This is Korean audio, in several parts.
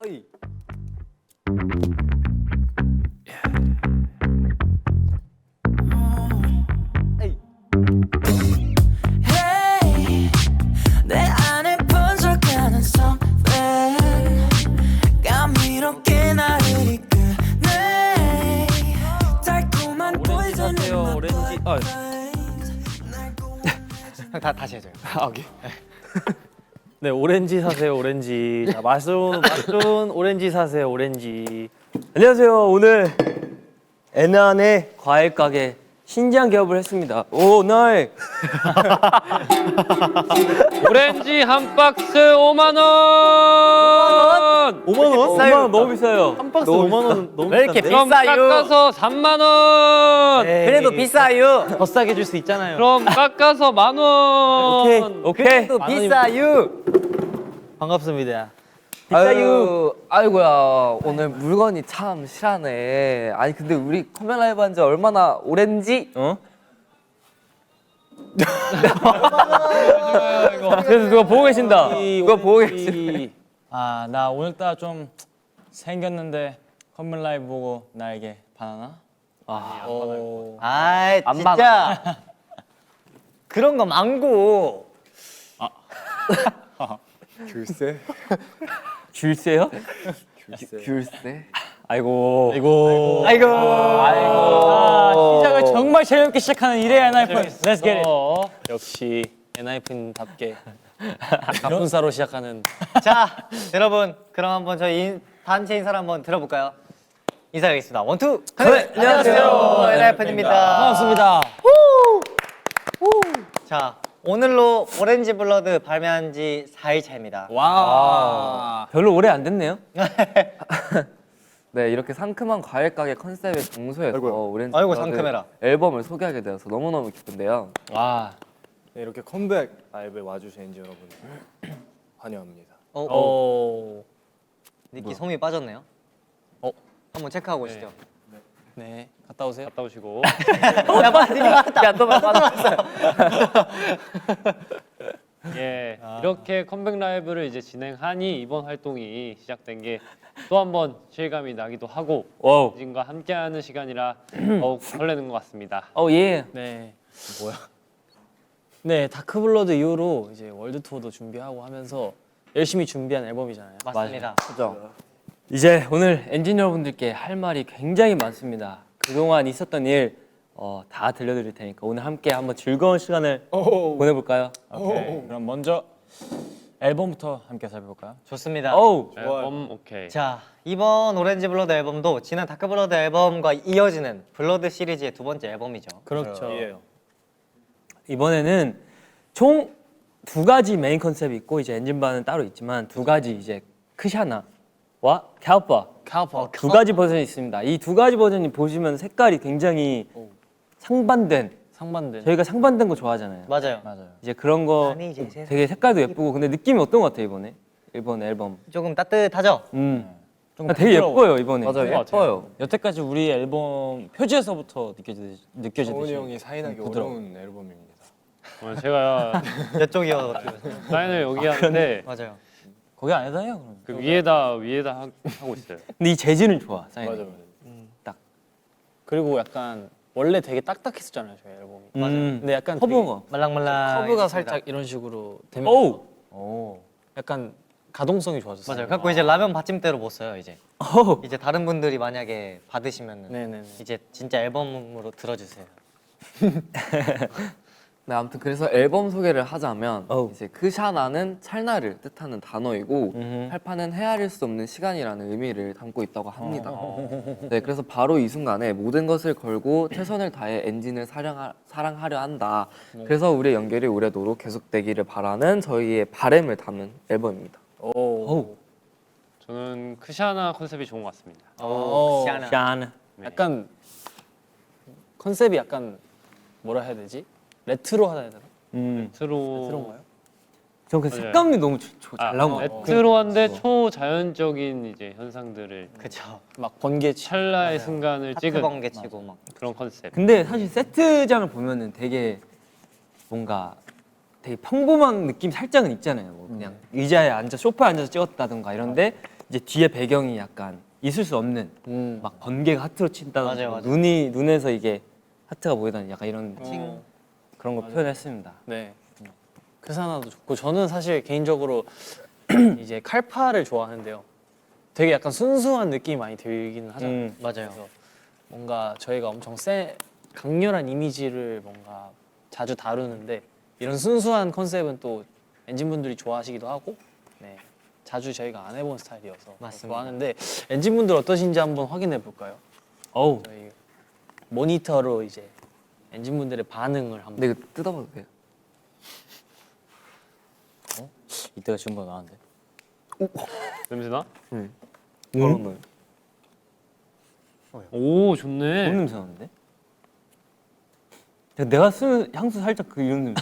어이. 에이. Hey, 내 안에 번져가는 something 감미롭게 나를 이끄네 달콤한 오렌지 사세요, 오렌지. 아. 다시 해줘요. 아, 오케이. 네, 오렌지 사세요, 오렌지. 자, 맛좋은 오렌지 사세요, 오렌지. 안녕하세요. 오늘 애난의 과일 가게 신장 개업을 했습니다. 오늘 오렌지 한 박스 5만 원. 5만 원? 5만 원 너무 비싸요. 한 박스 너무 5만 원 너무 왜 이렇게 비싼데? 비싸? 그럼 깎아서 3만 원. 그래도 비싸요. 더 싸게 줄 수 있잖아요. 그럼 깎아서 만 원. 오케이. 그래도 비싸요. 반갑습니다. 아이고야 오늘 물건이 참 실하네. 아니 근데 우리 커면 라이브 한 지 얼마나 오렌지? 어? 그래서 누가 보고 계신다. 누가 보고 계시네. 아, 나 오늘따라 좀 생겼는데 컴백 라이브 보고 나에게 바나나? 아, 안 진짜. 그런 거 망고. 줄세요? 귤세. 아이고. 아이고. 아이고. 아, 시작을 정말 재밌게 시작하는 이래야 나이프. Let's get it. 역시 엔하이픈답게 가분사로 시작하는. 자, 여러분, 그럼 한번 저희 단체 인사를 한번 들어볼까요? 인사드리겠습니다. 원투. 네, 안녕하세요. 엔하이픈입니다. 반갑습니다. 자, 오늘로 오렌지 블러드 발매한 지 4일 차입니다. 와. 별로 오래 안 됐네요. 네 이렇게 상큼한 과일 가게 컨셉의 장소에서 오렌지 아이고, 블러드 상큼해라. 앨범을 소개하게 되어서 너무너무 기쁜데요. 와. 네, 이렇게 컴백 라이브에 와주신 엔지 여러분 환영합니다. 니키 솜이 빠졌네요. 한번 체크하고 오시죠. 네, 갔다 오세요. 갔다 오시고. 야또 맞았어요. 예, 이렇게 컴백 라이브를 이제 진행하니 이번 활동이 시작된 게 또 한 번 실감이 나기도 하고 와우. 엔진과 함께하는 시간이라 더욱 설레는 것 같습니다. 예. 네. 뭐야? 네, 다크블러드 이후로 이제 월드 투어도 준비하고 하면서 열심히 준비한 앨범이잖아요. 맞습니다. 그죠? 이제 오늘 엔진 여러분들께 할 말이 굉장히 많습니다. 그동안 있었던 일 다 들려드릴 테니까 오늘 함께 한번 즐거운 시간을 보내볼까요? 오케이. 그럼 먼저 앨범부터 함께 살펴볼까요? 좋습니다. 오우. 앨범 오케이. 자, 이번 오렌지 블러드 앨범도 지난 다크 블러드 앨범과 이어지는 블러드 시리즈의 두 번째 앨범이죠. 그렇죠. 이번에는 총 두 가지 메인 컨셉이 있고 이제 엔진바는 따로 있지만 두 가지 이제 크샤나와 캬오빠 두 가지 버전이 있습니다. 이 두 가지 버전이 보시면 색깔이 굉장히 상반된, 상반된. 저희가 상반된 거 좋아하잖아요. 맞아요. 맞아요. 이제 그런 거 아니, 이제 세상 되게 색깔도 예쁘고 근데 느낌이 어떤 것 같아요 이번에? 이번 앨범. 조금 따뜻하죠? 좀 되게 부드러워. 예뻐요 이번에. 맞아요. 예뻐요. 여태까지 우리 앨범 표지에서부터 느껴지듯이. 정훈이 형이 사인하기 부드러워. 어려운 앨범입니다. 제가 이쪽이요. 사인을 여기 하는데 맞아요. 거기 안에다 해요, 그럼. 그 위에다 하고 있어요. 근데 이 재질은 좋아. 사인. 맞아. 그리고 약간 원래 되게 딱딱했었잖아요, 저희 앨범이. 근데 약간 커버가. 말랑말랑. 커브가 살짝 이런 식으로 되면 오우. 약간 가동성이 좋아졌어요. 맞아요. 갖고 이제 라면 받침대로 못 써요 이제. 오우. 이제 다른 분들이 만약에 받으시면 네네네. 이제 진짜 앨범으로 들어주세요. 네, 아무튼 그래서 앨범 소개를 하자면 어우. 이제 크샤나는 찰나를 뜻하는 단어이고 음흠. 팔파는 헤아릴 수 없는 시간이라는 의미를 담고 있다고 합니다. 네, 그래서 바로 이 순간에 모든 것을 걸고 최선을 다해 엔진을 사랑하려 한다. 그래서 우리의 연결이 오래도록 계속되기를 바라는 저희의 바람을 담은 앨범입니다. 오우. 저는 크샤나 컨셉이 좋은 것 같습니다. 시아나. 짠. 약간 컨셉이 약간 뭐라 해야 되지? 레트로 하다 해야 되나? 레트로인가요? 전그 색감이 너무 잘 나온 것 같아요. 레트로한데 초자연적인 이제 현상들을 그쵸. 막 번개 찰나의 순간을 하트 찍은 번개 치고 막. 그런 컨셉. 근데 사실 세트장을 보면은 되게 뭔가 되게 평범한 느낌 살짝은 있잖아요. 뭐 그냥 의자에 앉아 소파에 앉아서 찍었다든가 이런데 이제 뒤에 배경이 약간 있을 수 없는 막 번개가 하트로 친다든지 맞아요, 맞아요. 눈에서 이게 하트가 보이다는 약간 이런 그런 거 표현했습니다. 네. 쾌사나도 좋고 저는 사실 개인적으로 이제 칼파를 좋아하는데요. 되게 약간 순수한 느낌이 많이 들기는 하잖아요. 맞아요. 그래서 뭔가 저희가 엄청 강렬한 이미지를 뭔가 자주 다루는데 이런 순수한 컨셉은 또 엔진분들이 좋아하시기도 하고 네. 자주 저희가 안 해본 스타일이어서 맞습니다. 좋아하는데 엔진분들 어떠신지 한번 확인해 볼까요? 어우 저희 모니터로 이제 엔진분들의 반응을 한번 근데 이거 뜯어봐도 돼요? 이때가 지금보다 나은데. 냄새나? 바로 넣어요. 오 좋네. 좋은 냄새 나는데? 내가 쓰는 향수 살짝 그 이런 냄새.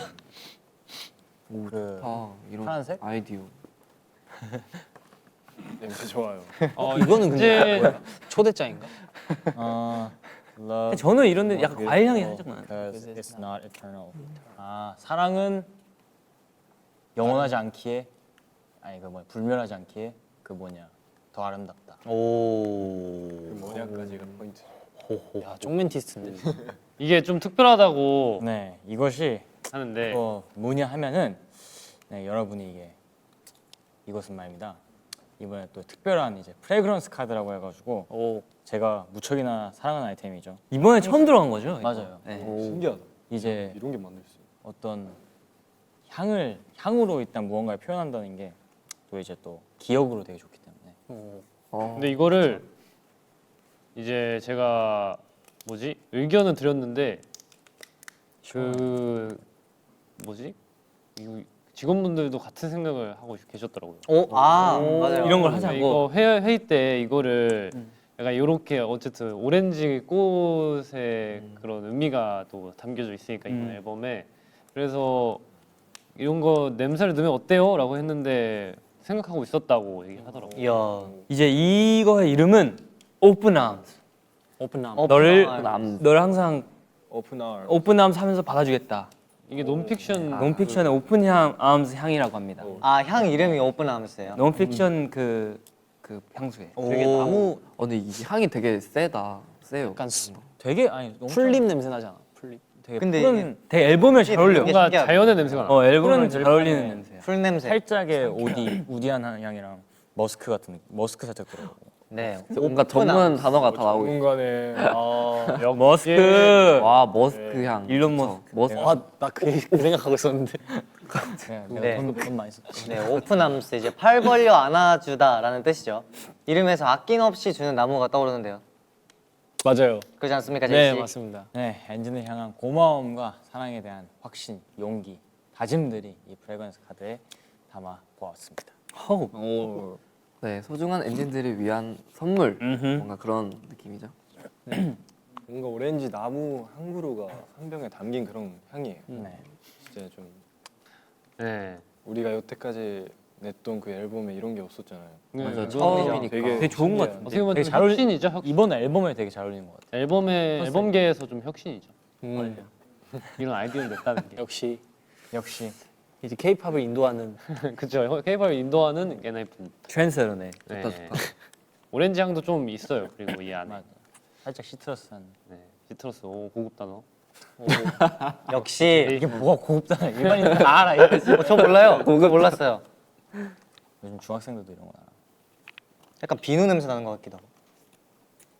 아 이런 파란색? 아이디어. 냄새 좋아요. 이거는 근데 이제 뭐야? 초대장인가? Love 저는 이런 데 약간 과일 향이 살짝 나요. because it's not eternal. 사랑은 영원하지 않기에 아니 그 뭐야 불멸하지 않기에 그 뭐냐 더 아름답다. 뭐냐까지가 포인트. 야, 쪽멘티스트인데. 이게 좀 특별하다고 네 이것이 하는데 뭐냐 하면은 네 여러분이 이것은 말입니다. 이번에 또 특별한 이제 프레그런스 카드라고 해가지고 오, 제가 무척이나 사랑하는 아이템이죠. 이번에 처음 들어간 거죠? 이거? 맞아요. 네. 신기하다. 이제 이런 게 만들 수 있어. 어떤 향으로 일단 무언가를 표현한다는 게 또 이제 또 기억으로 되게 좋기 때문에 근데 이거를 이제 제가 의견을 드렸는데 그 이거 직원분들도 같은 생각을 하고 계셨더라고요. 맞아요. 이런 걸 네, 하자고. 이거 회의 때 이거를 약간 이렇게 어쨌든 오렌지 꽃의 그런 의미가 또 담겨져 있으니까 이번 앨범에 그래서 이런 거 냄새를 넣으면 어때요? 라고 했는데 생각하고 있었다고 얘기하더라고요. 이야. 이제 이거의 이름은 오픈 아임스. 오픈남. 너를 항상 오픈 아워. 오픈 아임스 하면서 받아주겠다. 이게 논픽션 논픽션의 오픈 아임스 향이라고 합니다. 향 이름이 오픈아임스예요. 논픽션 그 향수에. 되게 나무 근데 이 향이 되게 세다. 세요. 약간 되게 아니 너무 풀잎 냄새 나잖아. 풀잎. 되게 근데 푸른 되게 앨범에 잘 어울려. 이게 뭔가 신기하다. 자연의 냄새가 나. 앨범에 잘 어울리는 냄새야. 풀 냄새. 살짝의 우디한 향이랑 머스크 같은 느낌. 머스크 살짝 들어가고. 네. 뭔가 전문 단어가 다 나오고 있어. 전문가네. 머스크. 와 머스크 향. 일론 그쵸? 머스크. 머스크. 그 생각하고 있었는데. 네. 돈 많이 썼지. 네, 오픈아임스 이제 팔 벌려 안아주다라는 뜻이죠. 이름에서 아낌없이 주는 나무가 떠오르는데요. 맞아요. 그렇지 않습니까, 네, 제이 씨? 맞습니다. 네, 엔진을 향한 고마움과 사랑에 대한 확신, 용기, 다짐들이 이 프레그런스 카드에 담아 보았습니다. 네 소중한 엔진들을 위한 선물. 음흠. 뭔가 그런 느낌이죠. 뭔가 오렌지 나무 향구루가 한 병에 담긴 그런 향이에요. 네. 진짜 좀 네. 우리가 여태까지 냈던 그 앨범에 이런 게 없었잖아요. 네, 맞아 그런 처음이니까. 되게 좋은 것 같은데. 어떻게 보면 되게 좀 잘 어울리- 혁신이죠. 혁신. 이번 앨범에 되게 잘 어울리는 것 같아요. 앨범계에서 좀 혁신이죠. 이런 아이디어를 냈다는 게. 역시 역시 이제 K-팝을 인도하는 그렇죠. K-팝을 인도하는 엔하이픈. 트랜스러네. 네. 좋다, 좋다. 오렌지 향도 좀 있어요. 그리고 이 안에. 맞아. 살짝 시트러스한. 네. 시트러스 오 고급 단어. 역시 이게 뭐가 고급잖아. 일반인들 다 알아. 이거. 저 몰라요. 몰랐어요. 요즘 중학생들도 이런 거 알아. 약간 비누 냄새 나는 것 같기도 하고.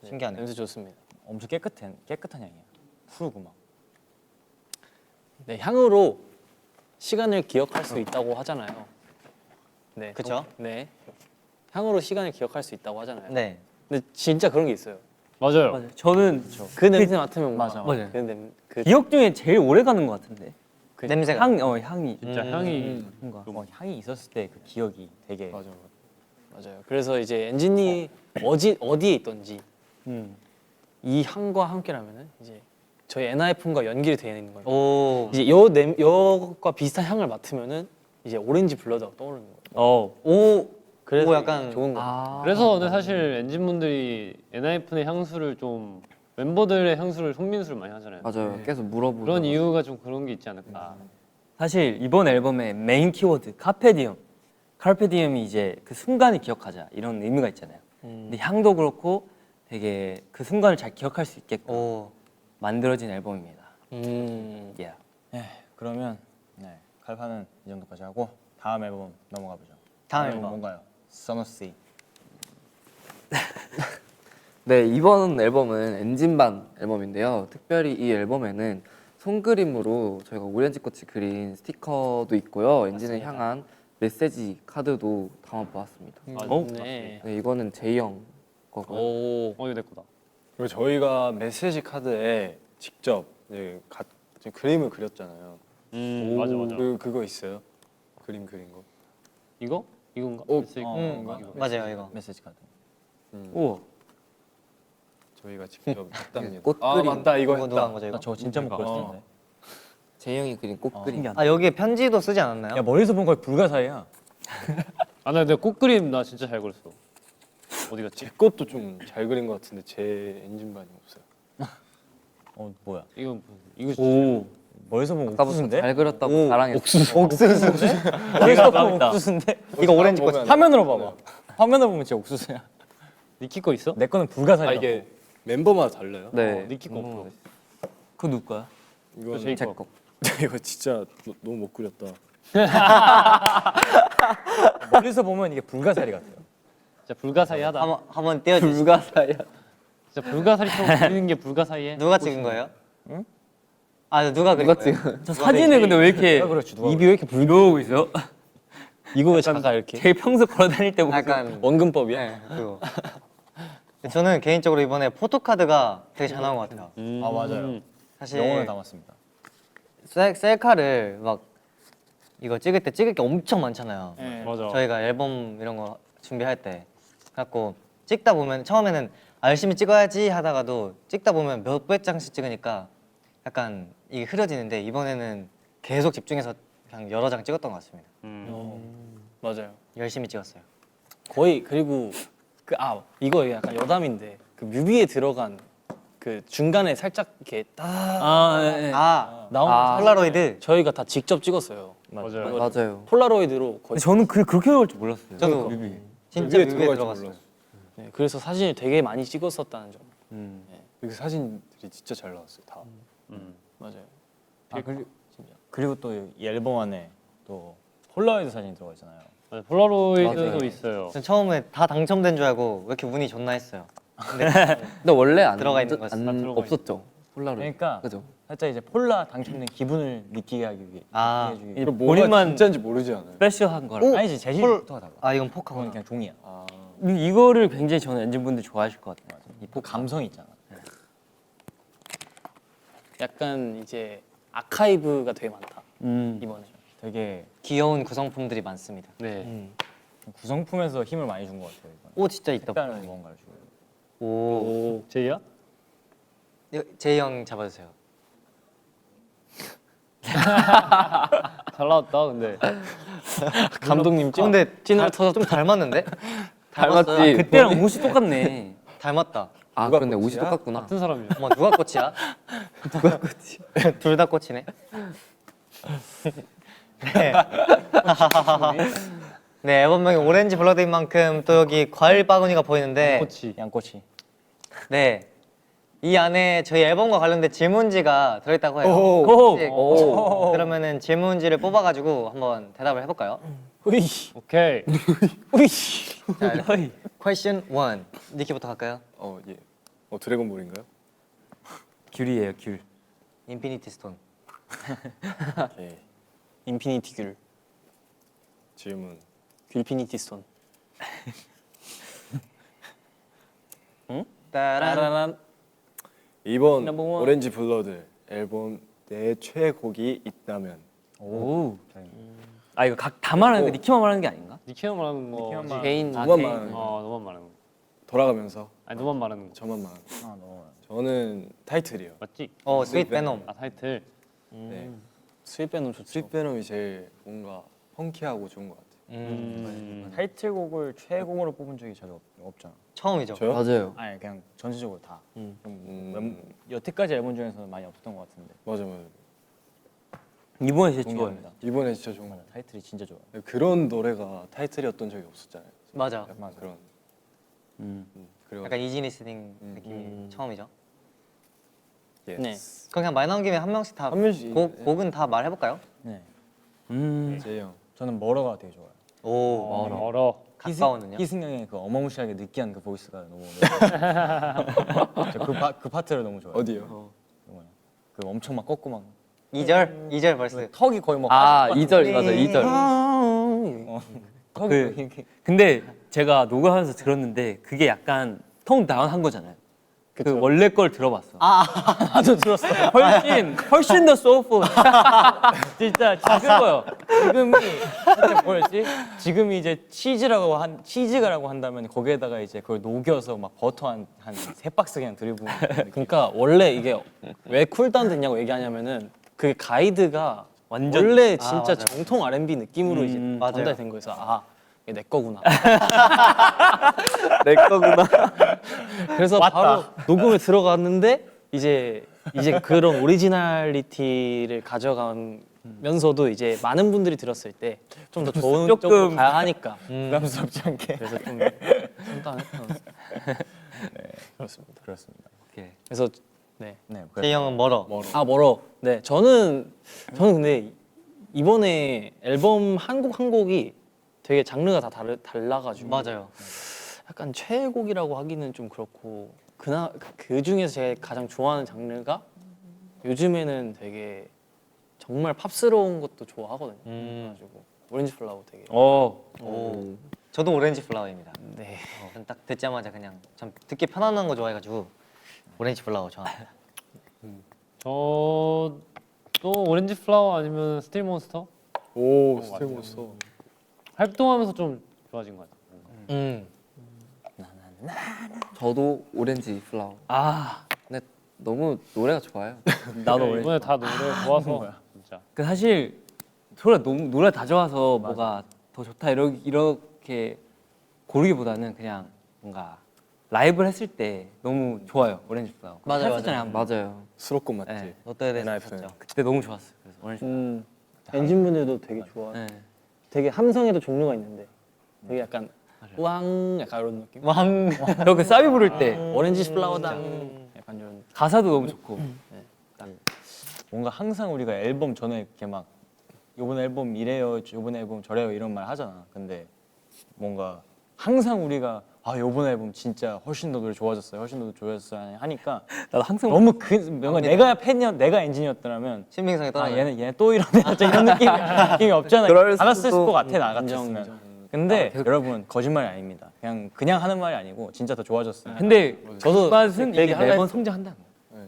신기하네요. 냄새 좋습니다. 엄청 깨끗한 향이야. 푸르고 막. 네, 향으로 시간을 기억할 수 있다고 하잖아요. 네. 그쵸? 네. 향으로 시간을 기억할 수 있다고 하잖아요. 네. 근데 진짜 그런 게 있어요. 맞아요. 맞아요. 저는 그 냄새 맡으면 맞아, 맞아요. 그 기억 중에 제일 오래 가는 것 같은데. 냄새가. 향이 진짜 향이 뭔가. 뭐 향이 있었을 때 그 기억이 되게 맞아요. 그래서 이제 엔진이 어디에 있던지 이 향과 함께라면은 이제 저희 엔하이픈과 연결이 되어 있는 거예요. 오. 이제 요것과 비슷한 향을 맡으면은 이제 오렌지 블러드가 떠오르는 거예요. 오. 그래서 오, 약간 좋은 거. 그래서 근데 사실 엔진분들이 엔하이픈의 향수를 좀 멤버들의 향수를 손민수를 많이 하잖아요. 맞아요. 계속 물어보고. 그런 이유가 좀 그런 게 있지 않을까. 사실 이번 앨범의 메인 키워드 카페디엄 카르페디엠이 이제 그 순간을 기억하자 이런 의미가 있잖아요. 근데 향도 그렇고 되게 그 순간을 잘 기억할 수 있게끔 오. 만들어진 앨범입니다. 예. 네, 그러면 네, 칼파는 이 정도까지 하고 다음 앨범 넘어가 보죠. 다음 앨범 앨범. 뭔가요? Summer Sea. 네, 이번 앨범은 엔진반 앨범인데요. 특별히 이 앨범에는 손그림으로 저희가 오렌지 꽃이 그린 스티커도 있고요. 엔진을 향한 메시지 카드도 담아보았습니다. 네. 네, 이거는 제이 형 거고요. 오. 이거 내 거다. 그리고 저희가 메시지 카드에 직접 이제 그림을 그렸잖아요. 맞아 맞아. 그거 있어요? 그림 그린 거? 이거? 이건가? 메시지 이거. 맞아요, 이거. 메시지 카드. 우와. 저희가 직접 했답니다. 꽃그림. 맞다 이거 이거 누가 한 거죠, 이거? 나 저거 진짜 못 그렸을 텐데. 제이 형이 그린 꽃그림. 아, 여기에 편지도 쓰지 않았나요? 야 멀리서 본 거에 불가사의야. 아, 나 근데 꽃그림 나 진짜 잘 그렸어. 어디 갔지? 제 것도 좀 잘 그린 것 같은데 제 엔진반이 없어요. 뭐야? 이거 오. 멀리서 보면 아까부터 옥수수인데? 잘 그렸다고 자랑했어. 멀리서 보면 옥수수인데? 이거 오렌지 꽃. 화면으로 봐봐. 화면으로 보면 진짜 옥수수야. 니키 거 있어? 내 거는 불가사의야. 이게 멤버마다 달라요? 네. 니키 거 없어. 그거 누구 거야? 이건 제이 제 거. 거. 이거 진짜 너무 못 그렸다. 멀리서 보면 이게 불가사리 같아요. 진짜 불가사의하다. 한번 띄워주세요. 불가사야. 진짜 불가사리처럼 그리는 게 불가사의해. 누가 찍은 거예요? 응? 아, 누가 그린 누가 거예요? 찍은? 저 사진을 근데 왜 이렇게 그렇지, 누가 입이 왜 이렇게 붉어오고 있어요? 이거 왜 작아 이렇게? 제일 평소 걸어다닐 때 보면 약간 원근법이야? 네, 그거. 저는 개인적으로 이번에 포토카드가 되게 잘 나온 것 같아요. 아 맞아요. 사실 영혼을 담았습니다. 셀카를 막 이거 찍을 때 찍을 게 엄청 많잖아요. 맞아. 저희가 앨범 이런 거 준비할 때 갖고 찍다 보면 처음에는 열심히 찍어야지 하다가도 찍다 보면 몇백 장씩 찍으니까 약간 이게 흐려지는데 이번에는 계속 집중해서 그냥 여러 장 찍었던 것 같습니다. 맞아요. 열심히 찍었어요. 거의 그리고 이거 약간 여담인데 그 뮤비에 들어간 그 중간에 살짝 이렇게 딱 네. 나오는 폴라로이드. 저희가 다 직접 찍었어요. 맞아요. 맞아요. 폴라로이드로 거의. 저는 그렇게 나올 줄 몰랐어요. 저도 진짜 뮤비에 뮤비에 들어갈 줄 들어갔어요. 몰랐어. 네, 그래서 사진을 되게 많이 찍었었다는 점. 그 사진들이 진짜 잘 나왔어요. 다. 맞아요. 그리고 또 이 앨범 안에 또 폴라로이드 사진이 들어가 있잖아요. 맞아, 폴라로이드도 맞아요. 있어요. 전 처음에 다 당첨된 줄 알고 왜 이렇게 운이 좋나 했어요. 근데 원래 안 들어가 있는 거였어. 안 들어가 없었죠. 폴라로이드. 그러니까 그죠? 살짝 이제 폴라 당첨된 기분을 느끼게 하기 위해. 아. 느끼게 해주기 이거 위해. 뭐가 본인만- 진짜인지 모르지 않아요? 스페셜한 거라. 아니지 재질부터가 달라. 아, 이건 그건 포카구나. 그냥 종이야. 아, 이거를 굉장히 저는 엔진분들 좋아하실 것 같아요. 그 감성이 있잖아. 약간 이제 아카이브가 되게 많다 이번에. 되게 귀여운 구성품들이 많습니다. 네. 구성품에서 힘을 많이 준 것 같아요. 이번에. 오, 진짜 있다. 색다른 뭔가를 주고. 오. 제이야? 제이 형 잡아주세요. 잘 나왔다 근데. 감독님 찐. 근데 찐을 터졌다. 좀 닮았는데? 닮았지. 그때랑 옷이 똑같네. 닮았다. 아 그런데 옷이 똑같구나. 같은 사람이야. 어머, 누가 꽃이야? 누가 꽃이? 둘 다 꽃이네. 네. 네, 앨범명이 오렌지 블러드인 만큼 또 여기 과일 바구니가 보이는데 꽃이 양꽃이. 네. 이 안에 저희 앨범과 관련된 질문지가 들어있다고 해요. 오. 그러면은 질문지를 뽑아가지고 한번 대답을 해볼까요? 오케이. 자, question 1. 니키부터 갈까요? 예. 드래곤볼인가요? 귤이에요, 귤. 인피니티 스톤. 오케이. 인피니티 귤. 질문. 귤피니티 스톤. 따란. 이번 Number one. 오렌지 블러드 앨범 내 최애곡이 있다면 오. 아 이거 각 다 말하는 거 니키만 말하는 게 아닌가? 니키만 말하는 거. 개인 누만 말하는 거. 너만 말하는 거. 돌아가면서 아니 너만 말하는 거. 저만 말하는 거. 아 너무. 저는 타이틀이요. 맞지? 스윗 베놈. 아 타이틀. 네. 스윗 베놈 좋죠. 스윗 베놈이 제일 뭔가 펑키하고 좋은 것 같아요. 타이틀곡을 최애곡으로 뽑은 적이 자주 없잖아. 처음이죠. 저요? 맞아요. 아니 그냥 전체적으로 다. 음, 여태까지 앨범 중에서는 많이 없었던 것 같은데. 맞아 맞아. 이번에 진짜 좋아요. 동의합니다. 이번에 진짜 좋은 거. 타이틀이 진짜 좋아요. 그런 노래가 타이틀이었던 적이 없었잖아요. 맞아. 약간 그런. 그리고 약간 이지 리스닝 느낌이 처음이죠. 예. 네. 그럼 그냥 말 나온 김에 한 명씩 다 한 명씩, 곡은 다 말해볼까요? 네. 제이 형. 저는 멀어가 되게 좋아요. 오. 멀어. 가까우는요? 희승형의 그 어마무시하게 느끼한 그 보이스가 너무 그 파트를 너무 좋아해요. 어디요? 그 뭐냐, 그 엄청 막 꺾고 막 2절 벌스. 턱이 거의 뭐 아 2절 맞아 2절. 근데 제가 녹음하면서 들었는데 그게 약간 톤 다운한 거잖아요. 그 원래 걸 들어봤어. 나도 들었어. 훨씬 더 소울풀. 진짜 지금요. 지금이 진짜 뭐였지? 지금이 이제 치즈가라고 한다면 거기에다가 이제 그걸 녹여서 막 버터 한 세 박스 그냥 들이부은 그러니까 원래 이게 왜 쿨다운 됐냐고 얘기하냐면은 그 가이드가 완전 원래 진짜 맞아요. 정통 R&B 느낌으로 이제 맞아요. 전달된 거여서 이게 내 거구나. 내 거구나. 그래서 바로 녹음에 들어갔는데 이제 그런 오리지널리티를 가져가면서도 이제 많은 분들이 들었을 때 좀 더 좋은 쪽으로 가야 하니까 부담스럽지 않게. 그래서 좀 간단했던 그렇습니다. 그래서 네. 네. 제이 형은 멀어. 멀어. 네, 저는 근데 이번에 앨범 한 곡 한 곡이 되게 장르가 다 달라가지고 맞아요. 약간 최애곡이라고 하기는 좀 그렇고 그 중에서 제가 가장 좋아하는 장르가 요즘에는 되게 정말 팝스러운 것도 좋아하거든요. 그래가지고 오렌지 플라워 되게 오. 저도 오렌지 플라워입니다. 네. 전 딱 듣자마자 그냥 참 듣기 편안한 거 좋아해가지고 오렌지 플라워 좋아합니다. 저도 오렌지 플라워 아니면 스틸 몬스터 오 스테고서. 활동하면서 좀 좋아진 것 같아요. 저도 오렌지 플라워. 아, 근데 너무 노래가 좋아요. 나도 네, 오렌지. 이번에 다 노래 좋아서 진짜. 그 사실 노래 다 좋아서 뭐가 더 좋다 이렇게 고르기보다는 그냥 뭔가 라이브를 했을 때 너무 좋아요. 오렌지 플라워. 맞아요, 했었잖아요, 한번. 맞아요. 수록곡 맞지? 네. 롯데에 NF. 대해서 그때 너무 좋았어요. 그래서 오렌지 플라워. 엔진분들도 되게 좋아. 네. 되게 함성에도 종류가 있는데 되게 약간 왕 약간 이런 느낌. 왕. 저그 사비 부를 때 오렌지 플라워당 약간 이런. 가사도 너무 좋고. 뭔가 항상 우리가 앨범 전에 이렇게 막 요번 앨범 이래요, 요번 앨범 저래요 이런 말 하잖아. 근데 뭔가 항상 우리가 요번 앨범 진짜 훨씬 더 노래 좋아졌어요, 훨씬 더 좋아졌어요 하니까 나도 항상 너무 뭔가 내가 내가 엔지니어였더라면 신빙성이 떨어져. 얘네 또 이러네 이런 느낌이 없잖아. 그럴 받았을 수도. 것 같아 나 같았으면. 근데 여러분 거짓말이 아닙니다. 그냥 하는 말이 아니고 진짜 더 좋아졌어요. 근데 저도 그 맛은 그 얘기 이게 하려 매번 했어요. 성장한다.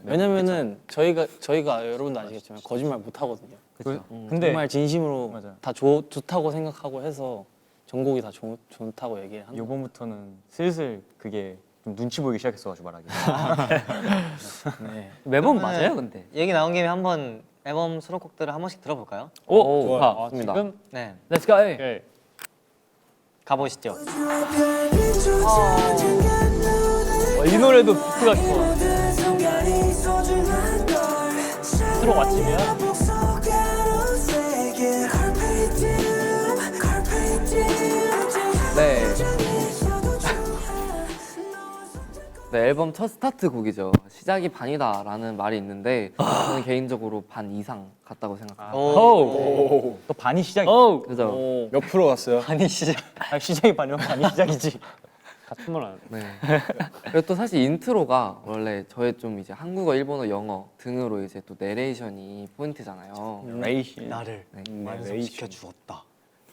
왜냐면은 저희가 여러분도 아시겠지만 거짓말 못 하거든요. 근데 정말 진심으로 맞아. 다 좋다고 생각하고 해서 전곡이 다 좋다고 얘기를 합니다. 요번부터는 슬슬 그게 좀 눈치 보이기 시작했어가지고 말하기. 네. 매번 그러면 맞아요, 근데. 얘기 나온 김에 한번 앨범 수록곡들을 한 번씩 들어볼까요? 오, 좋다. 아, 지금 네. Let's go. 오케이. 가보시죠. 이 노래도 비트가 좋아. 스스로 아침이야. 네. 네, 앨범 첫 스타트 곡이죠. 시작이 반이다라는 말이 있는데 저는 개인적으로 반 이상 같다고 생각합니다. 오. 또 반이 시작이. 오. 그죠? 몇 프로 갔어요? 아니 시작. 시작이 반이면 반이 시작이지. 같은 말 안. 네. 그리고 또 사실 인트로가 원래 저의 좀 이제 한국어, 일본어, 영어 등으로 이제 또 내레이션이 포인트잖아요. 레이시. 나를 네. 완성시켜 주었다.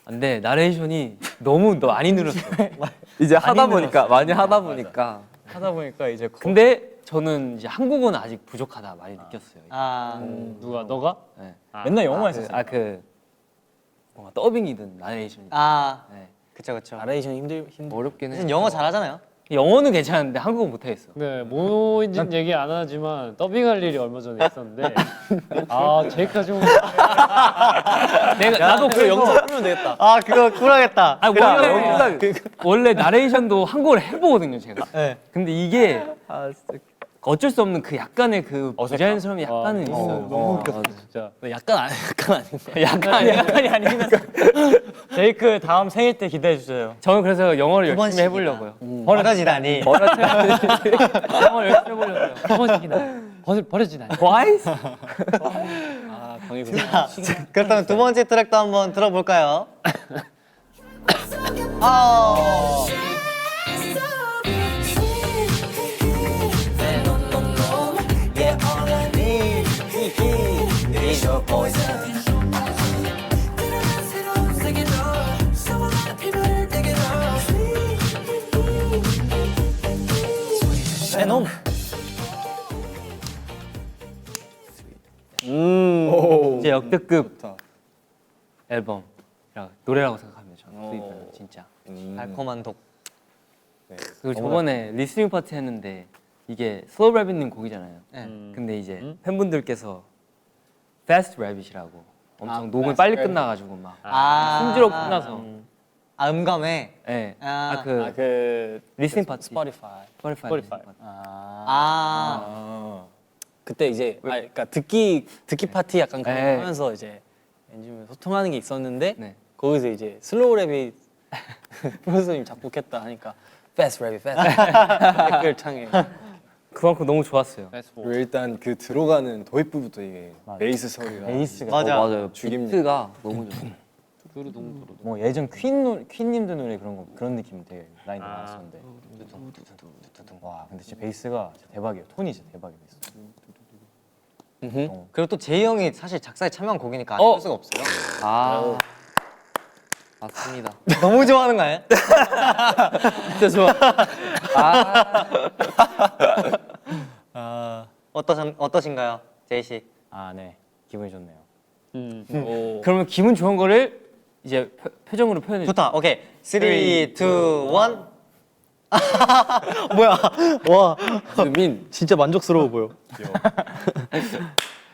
근데 나레이션이 너무 많이 늘었어. 이제 하다 보니까 많이 하다 보니까 하다 보니까 이제 근데 저는 이제 한국어는 아직 부족하다 많이 느꼈어요. 누가 너가? 네. 맨날 영어만 했었어. 뭔가 더빙이든 나레이션이든. 네. 그쵸 그쵸. 나레이션 힘들. 어렵긴 해요. 무슨 영어 잘하잖아요. 영어는 괜찮은데 한국어 못하겠어. 네, 뭐인지는 얘기 안 하지만 더빙할 일이 얼마 전에 있었는데 제이까지 오면 나도 그 영상 하면 되겠다. 아 그거 쿨하겠다. 원래 나레이션도 한국어를 해보거든요 제가. 네. 근데 이게 어쩔 수 없는 그 약간의 그 부자연스러움이 약간은 있어요. 너무 웃겼어 진짜. 약간 아닌데. 약간이 아니긴 한데. 제이크 다음 생일 때 기대해 주세요. 저는 그래서 영어를 열심히 번씩이나. 해보려고요. 버려지다니. 영어를 열심히 해보려고요. 한 번씩이나. 버려진 아니. Twice? 아 병이 그렇다면 두 번째 트랙도 한번 들어볼까요? 아. 베놈. 이제 역대급 앨범 노래라고 생각합니다. 저는 스윗은 진짜. 달콤한 독. 그리고 저번에 리스닝 파티 했는데 이게 슬로우 래빗님 곡이잖아요. 근데 이제 팬분들께서 패스트 래빗이라고 엄청 녹음이 빨리 끝나가지고 막 숨지러 끝나서 아 음감에. 예. 아, 그 리스닝 파티 스포티파이. 스포티파이 리스닝 파티. 그때 이제 그러니까 듣기 파티 약간 그런 거 네. 하면서 이제 엔진분 소통하는 게 있었는데 네. 거기서 이제 슬로우 랩이 프로듀서님 작곡했다 하니까 패스트 랩이 패스트 댓글창에 그만큼 너무 좋았어요. 그리고 일단 그 들어가는 도입부부터 이게 베이스 소리가 베이스가 맞아. 맞아요. 죽입니다. 비트가 너무 좋아요. 뭐 예전 퀸님들 노래 그런 느낌 되게 라인도 많았었는데. 와 근데 진짜 베이스가 진짜 대박이에요. 톤이 진짜 대박이에요. 그리고 또 제이 형이 사실 작사에 참여한 곡이니까 안 할 수가 없어요. 아 맞습니다. 너무 좋아하는 거 아니야? 진짜 좋아. 어떠신가요, 제이 씨? 아 네 기분이 좋네요. 그러면 기분 좋은 거를 이제 표정으로 표현해 주세요. 좋다. 오케이. 3, 2, 1. 뭐야? 와. 민 진짜 만족스러워 보여.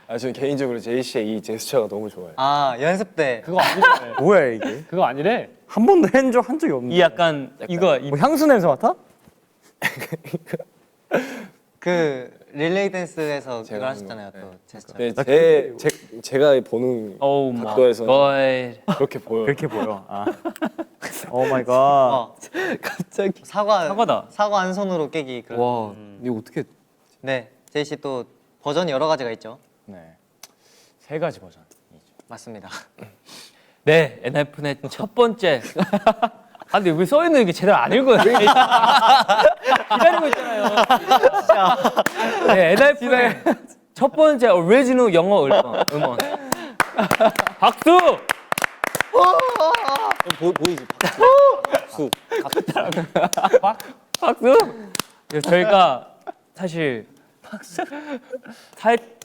아 저는 개인적으로 제이 씨의 이 제스처가 너무 좋아요. 아 연습 때. 그거 아니래. 뭐야 이게? 그거 아니래. 한 번도 한 적이 없는데. 이 약간 이거 뭐 향수 냄새 맡아? 그 릴레이 댄스에서 제가 그걸 한 하셨잖아요. 거. 또 제스처. 네, 제가 보는 오 마이 각도에서 갓. 그렇게 보여요. 그렇게 보여. 아. 오 마이 갓. 어. 갑자기. 사과다. 사과 한 손으로 깨기. 그런. 와 이거 어떻게 네. 제이 씨 또 버전이 여러 가지가 있죠. 네. 3가지 버전. 맞습니다. 네, 엔하이픈의 첫 번째. 아 근데 여기 써 있는 게 제대로 안 읽어요. 기다리고 있잖아요. 네, 엔하이픈의 첫 번째 오리지널 영어 음원. 박수! 보이지? 박수! 저희가 사실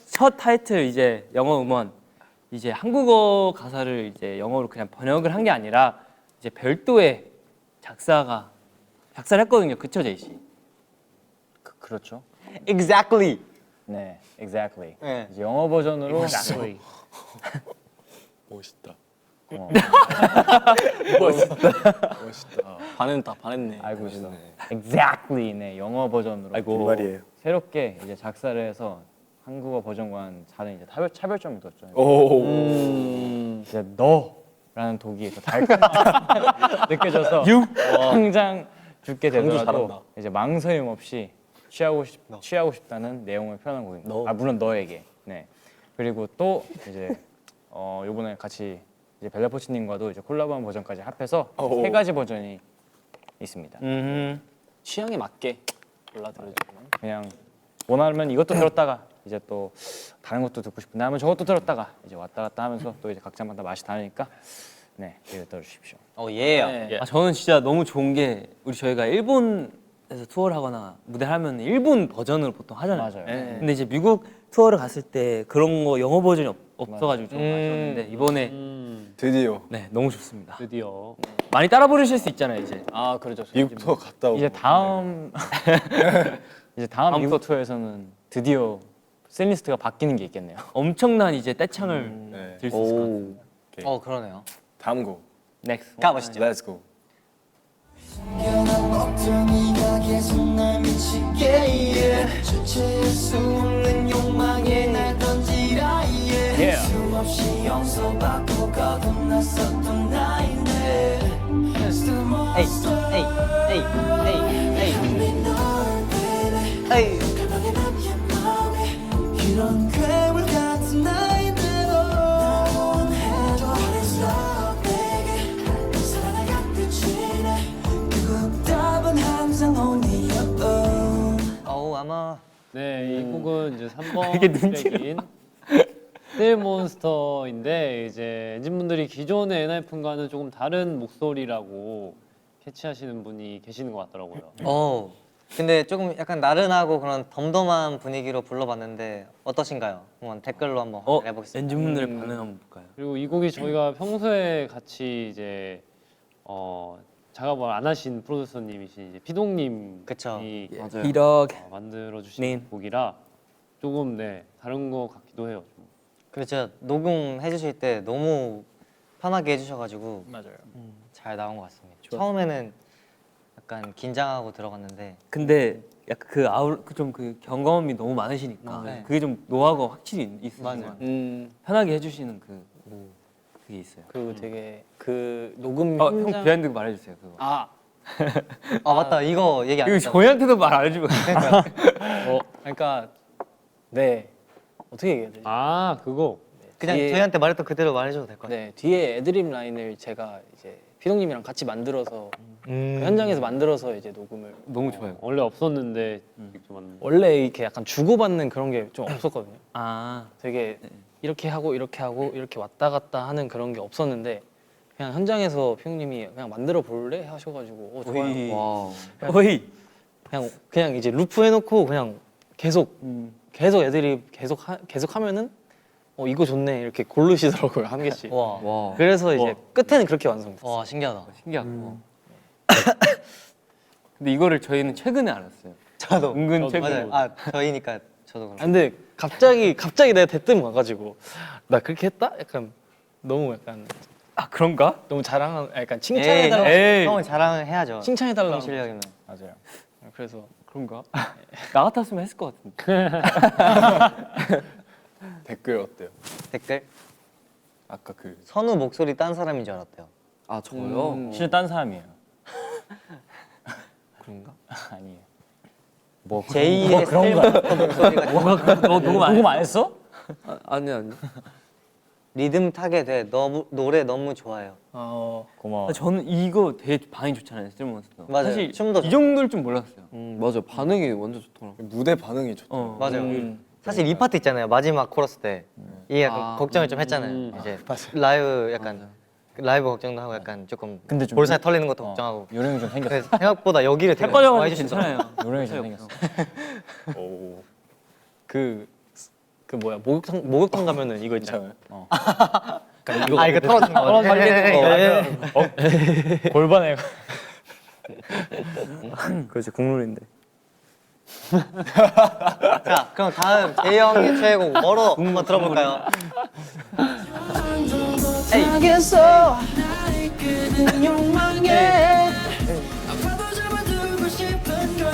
첫 타이틀 이제 영어 음원 이제 한국어 가사를 이제 영어로 그냥 번역을 한 게 아니라 이제 별도의 작사를 했거든요. 그쵸, 제이 씨? 그렇죠. Exactly. 네, exactly. 네. 이제 영어 버전으로 멋있다. 반했네. 알고 있어. exactly 네 영어 버전으로 이 말이에요. 새롭게 이제 작사를 해서 한국어 버전과는 다른 이제 차별점을 뒀죠. 오. 이제 너라는 독이 더 달콤 느껴져서 당장 죽게 되더라도 잘한다. 이제 망설임 없이 취하고 싶다는 내용을 표현한 곡입니다. 아 물론 너에게. 네. 그리고 또 이제 이번에 같이 이제 벨라포치님과도 이제 콜라보한 버전까지 합해서 3가지 버전이 있습니다. 취향에 맞게 골라들어주면 그냥 원하면 이것도 들었다가 이제 또 다른 것도 듣고 싶은데 하면 저것도 들었다가 이제 왔다 갔다 하면서 또 이제 각자마다 맛이 다르니까 네 기회 들어주십시오. 오 예. 네. 아, 저는 진짜 너무 좋은 게 저희가 일본에서 투어를 하거나 무대를 하면 일본 버전으로 보통 하잖아요. 맞아요. 네. 근데 이제 미국 투어를 갔을 때 그런 거 영어 버전이 없어가지고 좀 아쉬웠는데 이번에 드디어 네 너무 좋습니다. 드디어. 많이 따라 부르실 수 있잖아요 이제. 아 그렇죠. 미국도 갔다 오고. 이제 다음 다음 미국 투어에서는 드디어 셀리스트가 바뀌는 게 있겠네요. 엄청난 이제 떼창을 네. 들 수 있을 것 같아요. 오케이. 그러네요. 다음 곡. 넥스트. 가보시죠. Let's go. 숨겨놓은 걱정이가 네가 계속 날 미치게 yeah. 주체할 수 없는 욕망에 날 던지라 yeah. 수없이 용서받고 거듭났었던 나인데 Still more 에이 에이 에이 에이 에이 가만히 남긴 마음이 이런 괴물 같은 나인데도 원해도 어렸어 내게 사랑을 끝이네 그 답은 항상 only your own 어우 아마 네, 이 곡은 이제 3번 트랙인 스틸 몬스터인데 이제 엔진분들이 기존의 엔하이픈과는 조금 다른 목소리라고 캐치하시는 분이 계시는 것 같더라고요. 근데 조금 약간 나른하고 그런 덤덤한 분위기로 불러봤는데 어떠신가요? 한번 댓글로 한번 해보겠습니다. 엔진분들 반응 한번 볼까요? 그리고 이 곡이 저희가 평소에 같이 이제 작업을 안 하신 프로듀서님이신 이제 피동님이 그쵸. 맞아요. 이렇게 만들어 주신 곡이라 조금 다른 것 같기도 해요. 좀. 근데 진짜 녹음해 주실 때 너무 편하게 해주셔가지고 맞아요. 잘 나온 것 같습니다. 처음에는 약간 긴장하고 들어갔는데 근데 약간 그 경험이 너무 많으시니까 네. 그게 좀 노하우가 확실히 있으신 것 맞아요. 같아요. 편하게 해주시는 그게 있어요. 그리고 되게 그 녹음 형 현장 비하인드 말해주세요 그거. 아 맞다 이거 얘기 안 이거 했잖아. 저희한테도 말 안 해주고. 그러니까 네 어떻게 얘기해야 되지? 아 그거 그냥 뒤에- 저희한테 말했던 그대로 말해줘도 될 것 같아요. 네 뒤에 애드립 라인을 제가 이제 피동님이랑 같이 만들어서 그 현장에서 만들어서 이제 녹음을 너무 좋아요. 원래 없었는데 좀 만든. 원래 이렇게 약간 주고받는 그런 게 좀 없었거든요. 아 되게 이렇게 하고 이렇게 하고 이렇게 왔다 갔다 하는 그런 게 없었는데 그냥 현장에서 피동님이 그냥 만들어 볼래 하셔가지고 좋아요. 와우. 어이. 그냥 이제 루프 해놓고 그냥 계속 애드립 계속 하면은 이거 좋네 이렇게 고르시더라고요 한 개씩. 와, 와. 그래서 이제 끝에는 그렇게 완성됐어요. 와 신기하다. 신기하다. 근데 이거를 저희는 최근에 알았어요. 저도 은근 저도. 최근에. 맞아요. 아 저희니까 저도 그럼. 아, 근데 갑자기 내가 대뜸 와가지고 나 그렇게 했다? 약간 너무 그런가? 너무 자랑 약간 에이, 칭찬해달라 형은 자랑을 해야죠. 칭찬해달라 형 실력이면. 맞아요. 그래서 그런가? 나 같았으면 했을 것 같은데. 댓글 어때요? 댓글 아까 그 선우 목소리 딴 사람인 줄 알았대요. 아 저요? 실은 딴 사람이에요. 그런가? 아니에요. 제2의 스틸 몬스터 목소리가 너 녹음 안 했어? 아니. 리듬 타게 돼. 노래 너무 좋아요. 고마워. 저는 이거 되게 반응이 좋잖아요, 스틸몬스터. 맞아요. 사실 춤도 이 정도일 줄 몰랐어요. 맞아. 반응이 완전 좋더라고. 무대 반응이 좋다. 맞아요. 사실 이 파트 있잖아요. 마지막 코러스 때 이게 약간 걱정을 좀 했잖아요. 이제 라이브 약간 라이브 걱정도 하고 약간 조금 근데 좀 볼살 털리는 것도 걱정하고. 요령이 좀 생겼어. 근데 생각보다 여기를 되게 살 많이 빠져가지고 해주신다. 괜찮아요. 요령이 좀 생겼어. 오. 그 뭐야 목욕탕 가면은 이거 있잖아요. 괜찮아요. 이거 털어진 거. 털리는 거. 골반에 그렇지, 국룰인데. 자, 그럼 다음 재희 형의 최애곡 멀어 한번 들어볼까요? 못하겠어 나를 끄는 욕망에 아파도 잡아두고 싶은 걸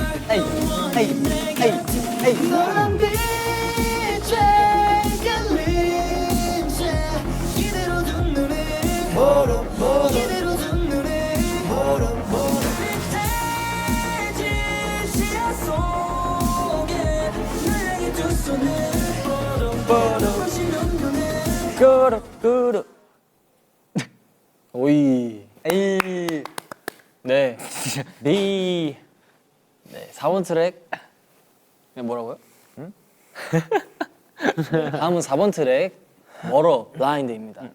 너란 빛에 깔림새 이대로 둔 눈에 이대로 둔 눈에 빛해진 시야 속에 날 향해 두 손을 보시는 눈에 오이. 에이. 네. 네. 4번 트랙. 네, 뭐라고요? 네, 다음은 4번 트랙. 멀어 블라인드입니다.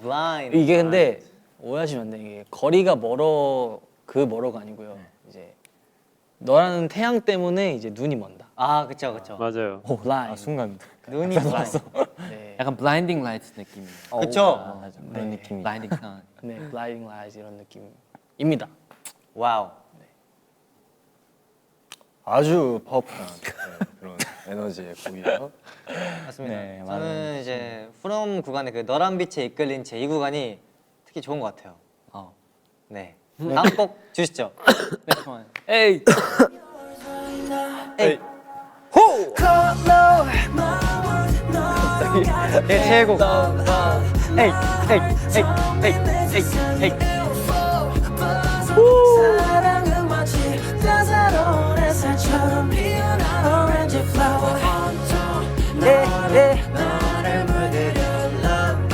블라인드. 이게 근데 오해하시면 안 돼. 이게 거리가 멀어 그 멀어가 아니고요. 이제 너라는 태양 때문에 이제 눈이 먼다. 아, 그쵸. 맞아요. 블라인드. 순간 눈이 블라인드. 네. 약간 블라인딩 라이트 느낌이에요. 그쵸? 맞아 그런 느낌이. 블라인딩 선. 네, 블라인딩 라이트 이런 느낌입니다. 와우. 아주 파워풀한 그런 에너지의 곡이에요. 맞습니다. 네, 저는 이제 프롬 구간의 그 너란 빛에 이끌린 제 이 구간이 특히 좋은 것 같아요. 네. 다음 곡 주시죠. 에이. 내 최애곡. 사랑은 마치 따사로운 햇살처럼 피어난 오렌지 플라워 너를 물들여 love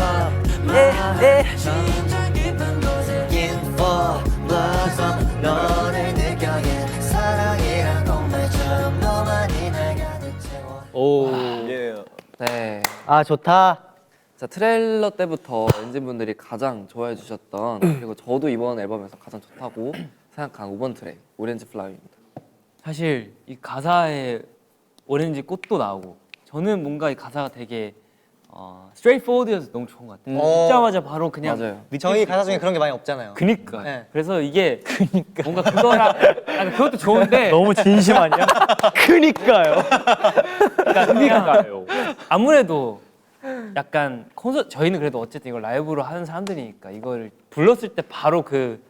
심장 깊은 곳에 in for blossom 너를 느껴게 사랑이란 동물처럼 너만이 날 가득 채워 오. 네. 아 좋다. 자, 트레일러 때부터 엔진분들이 가장 좋아해 주셨던 그리고 저도 이번 앨범에서 가장 좋다고 생각한 5번 트랙 오렌지 플라워입니다. 사실 이 가사에 오렌지 꽃도 나오고 저는 뭔가 이 가사가 되게 straightforward여서 너무 좋은 것 같아요. 듣자마자 바로 그냥 맞아요. 저희 가사 중에 그런 게 많이 없잖아요. 그니까. 네. 그래서 이게 뭔가 그거랑 아니, 그것도 좋은데 너무 진심 아니야? 그니까요. 그러니까요. 아무래도 약간 콘서트 저희는 그래도 어쨌든 이걸 라이브로 하는 사람들이니까 이걸 불렀을 때 바로 그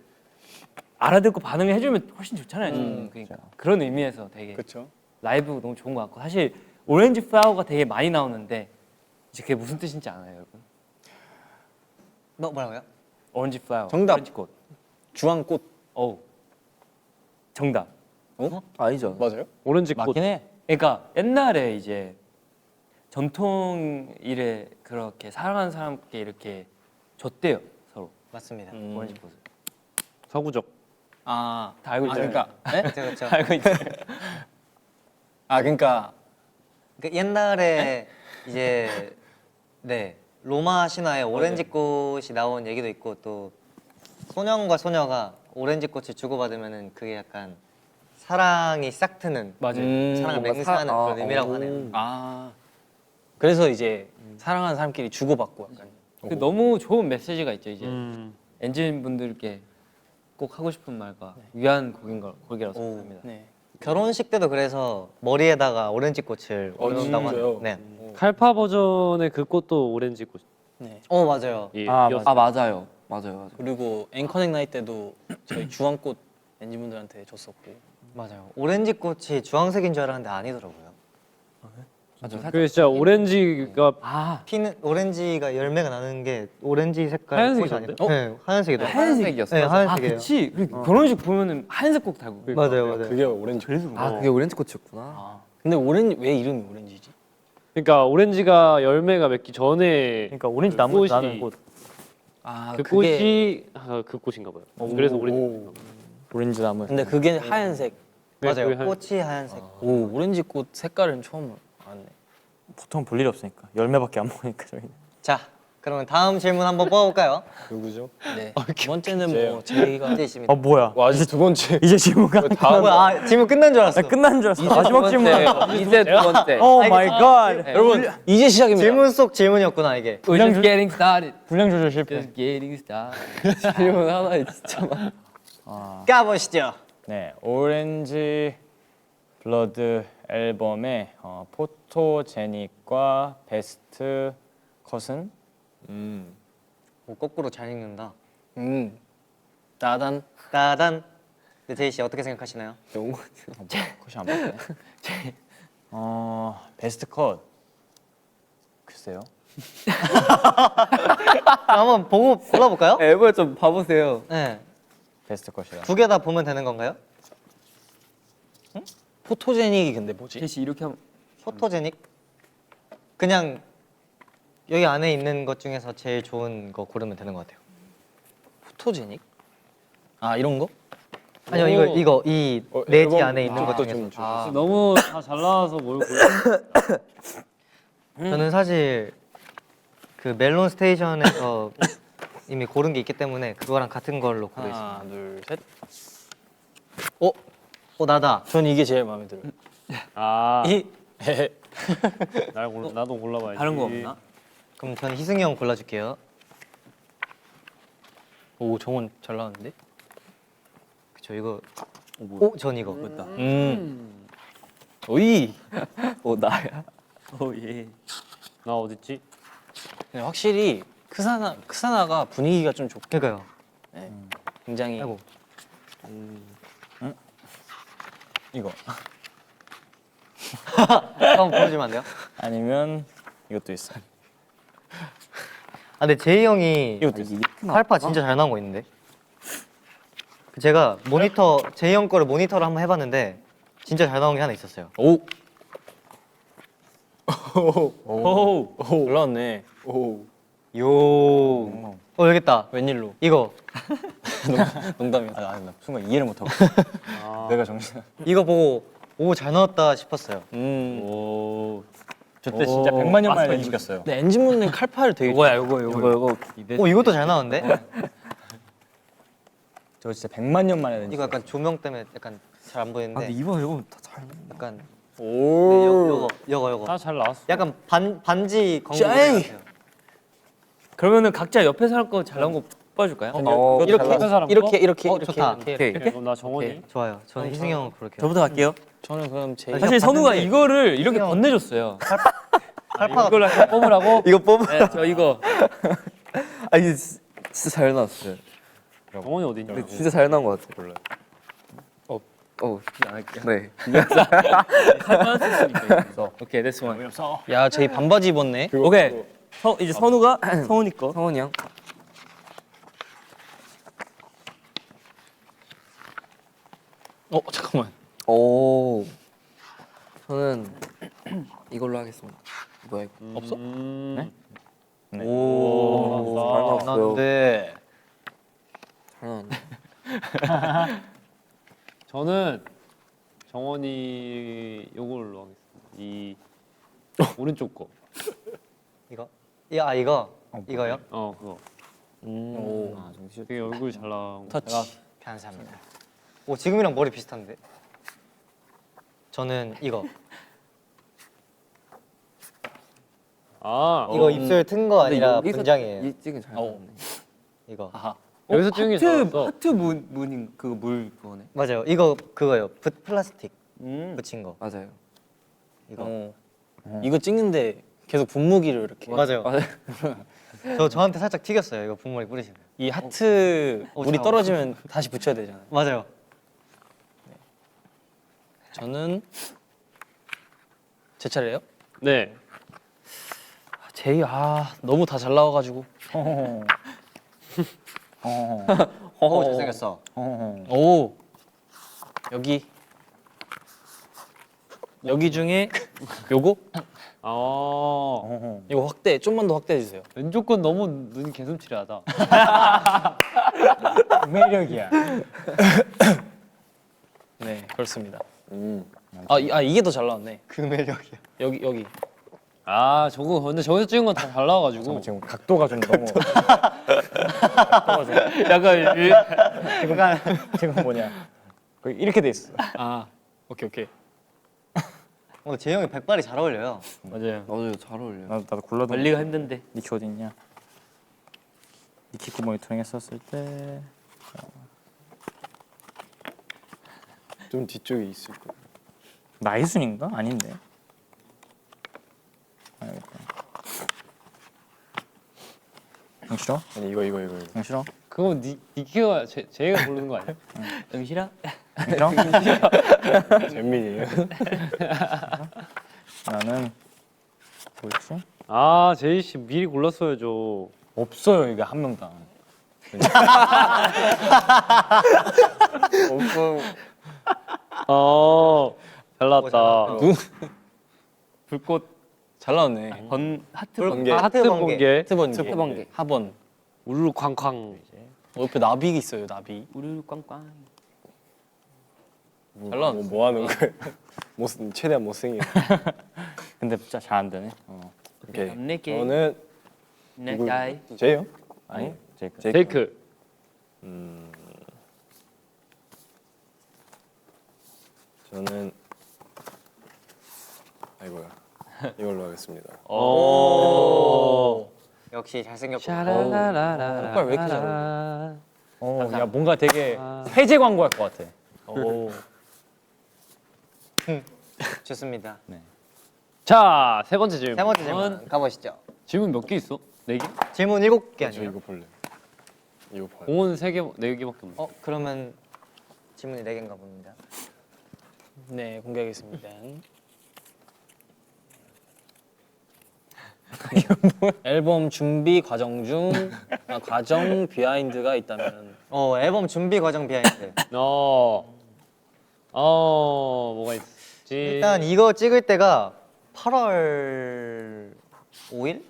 알아듣고 반응을 해주면 훨씬 좋잖아요. 저는. 그러니까 그런 의미에서 되게 그렇죠. 라이브 너무 좋은 것 같고 사실 오렌지 플라워가 되게 많이 나오는데 이제 그게 무슨 뜻인지 아나요, 여러분? 너 뭐라고요? 오렌지 플라워. 정답. 오렌지 꽃. 주황꽃 오. 정답. 아니죠. 맞아요? 오렌지 꽃. 맞긴 해. 그러니까 옛날에 이제 전통 일에 그렇게 사랑하는 사람께 이렇게 줬대요 서로 맞습니다. 오렌지 꽃을. 서구적. 아, 다 알고 있잖아요. 그러니까 그렇죠, 그렇죠. 알고 있잖아요. 그러니까 그 옛날에 이제 네 로마 신화에 오렌지 꽃이 나온 얘기도 있고 또 소년과 소녀가 오렌지 꽃을 주고받으면은 그게 약간 사랑이 싹 트는 맞아요. 사랑을 뭔가 맹세하는 사- 그런 의미라고 하네요. 아 그래서 이제 사랑하는 사람끼리 주고받고 약간 그 너무 좋은 메시지가 있죠 이제 음. 엔진 분들께 꼭 하고 싶은 말과 위한 곡이라고 생각합니다. 네. 결혼식 때도 그래서 머리에다가 오렌지 꽃을 올린다고 하네요. 진짜요? 네. 칼파 버전의 그 꽃도 오렌지 꽃. 네. 맞아요. 아, 이었어요. 아, 맞아요. 맞아요. 그리고 앵커넥 나이 때도 저희 주황꽃 엔진분들한테 줬었고 맞아요. 오렌지 꽃이 주황색인 줄 알았는데 아니더라고요. 맞아요. 살짝 그 진짜 오렌지가 피는 오렌지가 열매가 나는 게 오렌지 색깔 하얀색이던데? 꽃이 아니에요? 네, 하얀색이다. 하얀색이었어요. 네, 아 하얀색이에요. 그치. 그리고 결혼식 보면은 하얀색 꽃 달고. 맞아요, 맞아요. 그게 오렌지. 아, 그게 오렌지 꽃이었구나. 근데 오렌지 왜 이름이 오렌지지? 그러니까 오렌지가 열매가 맺기 전에 그러니까 오렌지 그 나무 꽃이- 나는 꽃. 아 그 꽃이 그 꽃인가 봐요. 그래서 오렌지. 오렌지 나무. 근데 그게 하얀색. 맞아요. 그게 꽃이 하얀색. 오 오렌지 꽃 색깔은 처음 알았네. 보통 볼 일이 없으니까 열매밖에 안 먹으니까 저희는. 자, 그러면 다음 질문 한번 뽑아볼까요? 누구죠? 네. 두 번째는 뭐 저희가 이제 있습니다. 뭐야? 와, 이제 두 번째. 이제 질문가 뭐야? 질문 끝난 줄 알았어. 끝난 줄 알았어. 마지막 질문. 이제 두 번째. 오 마이 갓. 여러분 이제 시작입니다. 질문 속 질문이었구나 이게. We're just getting started. 분량 조절 실패. Just getting started. 질문 하나에 진짜 많아. 까보시죠. 네, 오렌지 블러드 앨범의 포토제닉과 베스트 컷은 오, 거꾸로 잘 읽는다. 나단 따단. 네, 제이 씨 어떻게 생각하시나요? 컷이 안 맞네. 베스트 컷 글쎄요. 한번 보고 골라볼까요? 앨범 좀 봐보세요. 네. 베스트 컷이다. 두 개 다 보면 되는 건가요? 포토제닉이 근데 뭐지? 제시 이렇게 하면 포토제닉? 그냥 여기 안에 있는 것 중에서 제일 좋은 거 고르면 되는 것 같아요. 포토제닉? 아 이런 거? 아니요, 이거 이 내지 안에 있는 것 것도 중에서. 좀 좋았어요. 너무 다 잘 나와서 뭘 골라? 저는 사실 그 멜론 스테이션에서 이미 고른 게 있기 때문에 그거랑 같은 걸로 고르겠습니다. 하나 둘 셋. 나다. 전 이게 제일 마음에 들어요. 아, 이 나도 골라봐야지. 다른 거 없나? 그럼 저는 희승이 형 골라줄게요. 오 정원 잘 나왔는데? 그쵸 이거. 전 이거. 오이. 나야. 예. 나 어딨지? 근데 확실히 크사나가 분위기가 좀 좋고 그러니까요. 굉장히 아이고. 이거 한번 보여주면 안 돼요? 아니면 이것도 있어. 아 근데 제이 형이 이것도 있어. 팔파 진짜 잘 나온 거 있는데. 제가 모니터 제이 형 거를 모니터를 한번 해봤는데 진짜 잘 나온 게 하나 있었어요. 오. 오. 올라왔네. 요. 여기 있다. 웬일로? 이거 농담이야. 나 순간 이해를 못하고. 내가 정신. 이거 보고 오 잘 나왔다 싶었어요. 저때 진짜 100만 년 만에 렌즈겼어요. 근데 엔진분은 칼파를 되게 이거야 이거. 오 이것도 잘 나왔는데? 저 진짜 100만 년 만에 렌즈. 이거 약간 조명 때문에 약간 잘 안 보이는데. 이거 다잘 약간 오. 요거. 아 잘 나왔어. 약간 반지 광고 같아요. 그러면은 각자 옆에서 할 거 잘 나온 거 뽑아줄까요? 이렇게 좋다. 오케이. 그럼 나 정원이. 좋아요. 저는 희승이 형 그렇게. 저부터 갈게요. 저는 그럼 제이 사실 선우가 봤는데 이거를 이렇게 그냥- 건네줬어요. 팔파가 이걸 약간 뽑으라고? 이거 뽑아. 네, 저 이거. 아 이게 진짜 잘 나왔어요. 정원이 어디 있냐? 근데 진짜 잘 나온 것 같아요. 몰라. 네. 칼만 썼으니까. 오케이, 됐어. 야, 제이 반바지 입었네. 오케이. 이제 선우가 성훈이 거. 성원이 형. 잠깐만. 오. 저는 이걸로 하겠습니다. 뭐야 이거? 없어? 네? 오. 잘 나왔어요. 나는데 잘 나왔네. 저는 정원이 요걸로 하겠습니다. 이 오른쪽 거. 이거 이거요? 그거. 오. 되게 얼굴 잘 나온 거. 터치. 감사합니다. 오 지금이랑 머리 비슷한데? 저는 이거 이거 입술 튼 거 아니라 분장이에요. 이 찍은 잘 나왔네. 이거 여기서 찍은 게 잘났어. 하트 문인 그거 물 그거네. 맞아요. 이거 그거요. 플라스틱 붙인 거. 맞아요. 이거 이거 찍는데 계속 분무기를 이렇게. 맞아요. 저한테 살짝 튀겼어요. 이거 분무기 뿌리시면. 이 하트 물이 떨어지면 다시 붙여야 되잖아요. 맞아요. 저는 제 차례예요? 네. 제이 너무 다 잘 나와가지고. 오 잘생겼어. 오 여기 중에 요거 이거 확대 좀만 더 확대해 주세요. 왼쪽 건 너무 눈이 개슴츠레하다. 매력이야. 네 그렇습니다. 이게 더 잘 나왔네. 그 매력이야. 여기 저거 근데 저기서 찍은 건 다 잘 나와가지고. 지금 각도가 좀 너무. 약간 지금 뭐냐? 거의 이렇게 돼 있어. 오케이. 재희 형이 백발이 잘 어울려요. 맞아요. 맞아요. 잘 어울려요. 나도 골라도. 관리가 힘든데. 니키 어디 있냐? 니키 모니터링 했었을 때. 좀 뒤쪽에 있을 거예요. 나이순인가? 아닌데. 형 싫어? 아니 이거. 형 싫어? 그거 니키가 제가 고르는 거 아니야? 영실아? 싫어? 잼민이에요. 나는 뭐였지? 제이 씨 미리 골랐어야죠. 없어요 이게 한 명당. 잘 나왔다. 불꽃 잘 나왔네. 하트 번개. 하트 번개. 하트 번개. 하번. 우르르 쾅쾅. 옆에 나비 있어요. 나비. 우르르 꽝꽝. 잘 나왔네. 뭐 하는 거예요? 최대한 못생겨. 근데 진짜 잘 안 되네. 오케이. 남네게. 저는 네, 누구? 나이. 제이요? 아니 제이크. 제이크. 저는 아이고야. 이걸로 하겠습니다. 역시 잘생겼고. 샤라라라라. 색깔 왜 이렇게 잘 어울려? 야 뭔가 되게 세제 광고할 것 같아. 좋습니다. 자, 세 번째 질문. 세 번째 질문 가보시죠. 질문 몇 개 있어? 4개? 질문 7개 저 아니에요? 이거 볼래. 이거 봐요. 공은 3개, 4개밖에 없네. 그러면 질문이 4개인가 봅니다. 네, 공개하겠습니다. 앨범 준비 과정 중 과정 비하인드가 있다면 앨범 준비 과정 비하인드. 뭐가 있지? 일단 이거 찍을 때가 8월 5일?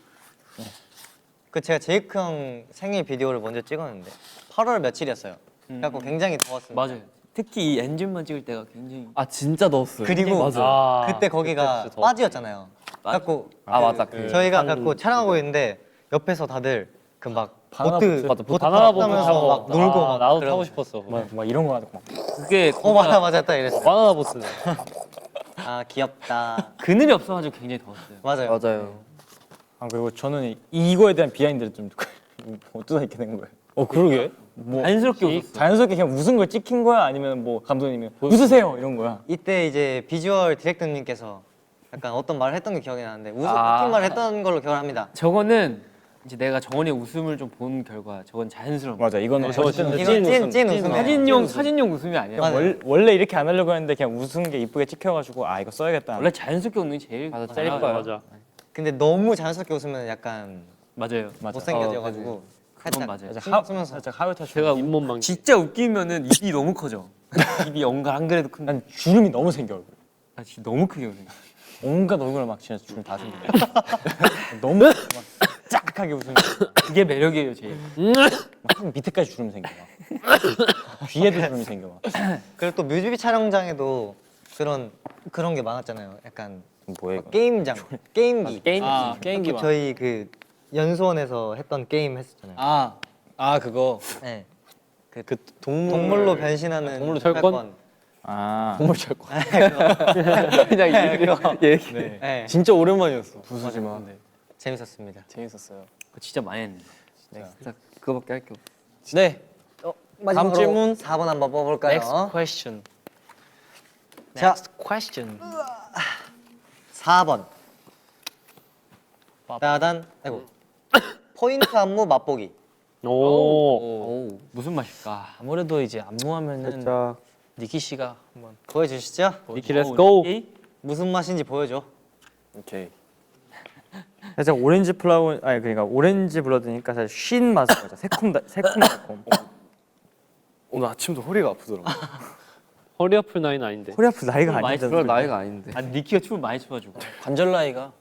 그 제가 제이크 형 생일 비디오를 먼저 찍었는데 8월 며칠이었어요. 그래갖고 굉장히 더웠습니다. 맞아요. 특히 이 엔진만 찍을 때가 굉장히 아 진짜 넣었어요. 그리고 아, 그때 거기가 빠지였잖아요. 그래갖고 아 맞다. 그 저희가 갖고 촬영하고 있는데 옆에서 다들 그 막 바나나 보트 보트. 보트 바나나 보트 타면서 타고 막 놀고 막 나도 그런- 타고 싶었어. 막 이런 거 하고 막 그게 맞아 딱 이랬어. 바나나 보트. 아 귀엽다. 그늘이 없어가지고 굉장히 더웠어요. 맞아요. 맞아요. 아 그리고 저는 이거에 대한 비하인드를 좀 어쩌다 이렇게 된 거예요. 그러게. 뭐 자연스럽게 웃었어. 자연스럽게 그냥 웃은 걸 찍힌 거야 아니면 뭐 감독님이 웃으세요 이런 거야. 이때 이제 비주얼 디렉터님께서 약간 어떤 말을 했던 게 기억이 나는데 웃긴 아. 말을 했던 걸로 기억을 합니다. 저거는 이제 내가 정원의 웃음을 좀 본 결과 저건 자연스러운. 맞아 이거는 저거 어쨌든 진짜 이건 찐 웃음. 사진용 웃음이 아니야. 맞아요. 원래 이렇게 안 하려고 했는데 그냥 웃은 게 이쁘게 찍혀가지고 아 이거 써야겠다. 원래 자연스럽게 웃는 게 제일 맞아, 잘 짤 맞아. 근데 너무 자연스럽게 웃으면 약간 맞아요. 맞아. 못생겨져가지고 그건 맞아요. 살짝 쓰면서 살짝 하회타 제가 잇몸망. 진짜 웃기면은 입이 너무 커져. 입이 연갈 안 그래도 큰데 난 주름이 너무 생겨 얼굴. 나 진짜 너무 크게 웃는. 온갖 얼굴에 막 진짜 주름 다 생겨. 너무 막 짝하게 웃으면 그게 매력이에요 제일. 막 밑에까지 주름 생겨. 막. 뒤에도 주름이 생겨. 막. 그리고 또 뮤직비디오 촬영장에도 그런 게 많았잖아요. 약간 뭐야 이거? 게임장, 게임기. 게임기 많아. 저희 그 연수원에서 했던 게임 했었잖아요. 그거 네. 그 동물 동물로 변신하는 동물로 철권. 아 동물 철권. 그냥 이거. 얘기. 네. 진짜 오랜만이었어. 부수지 마. 네, 재밌었습니다. 재밌었어요. 그거 진짜 많이 했는데. 딱 그거밖에 할 게 없어. 네. 마지막으로 질문. 4번 한번 뽑아볼까요? Next question. 자, Next question. 4번. 따단. 아이고. 포인트 안무 맛보기. 오. 무슨 맛일까? 아무래도 이제 안무하면은 살짝 니키 씨가 한번 보여주시죠. 니키 렛츠 고. 무슨 맛인지 보여줘. 오케이. 살짝 오렌지 플라워 아니 그러니까 오렌지 블러드니까 사실 쉰 맛을 가져. 새콤달콤. 오늘 아침도 허리가 아프더라고. 허리 아플 나이는 아닌데. 허리 아프 나이가 많이 아니잖아. 그럴 나이가 아닌데. 아 니키가 춤을 많이 춰가지고. 관절 나이가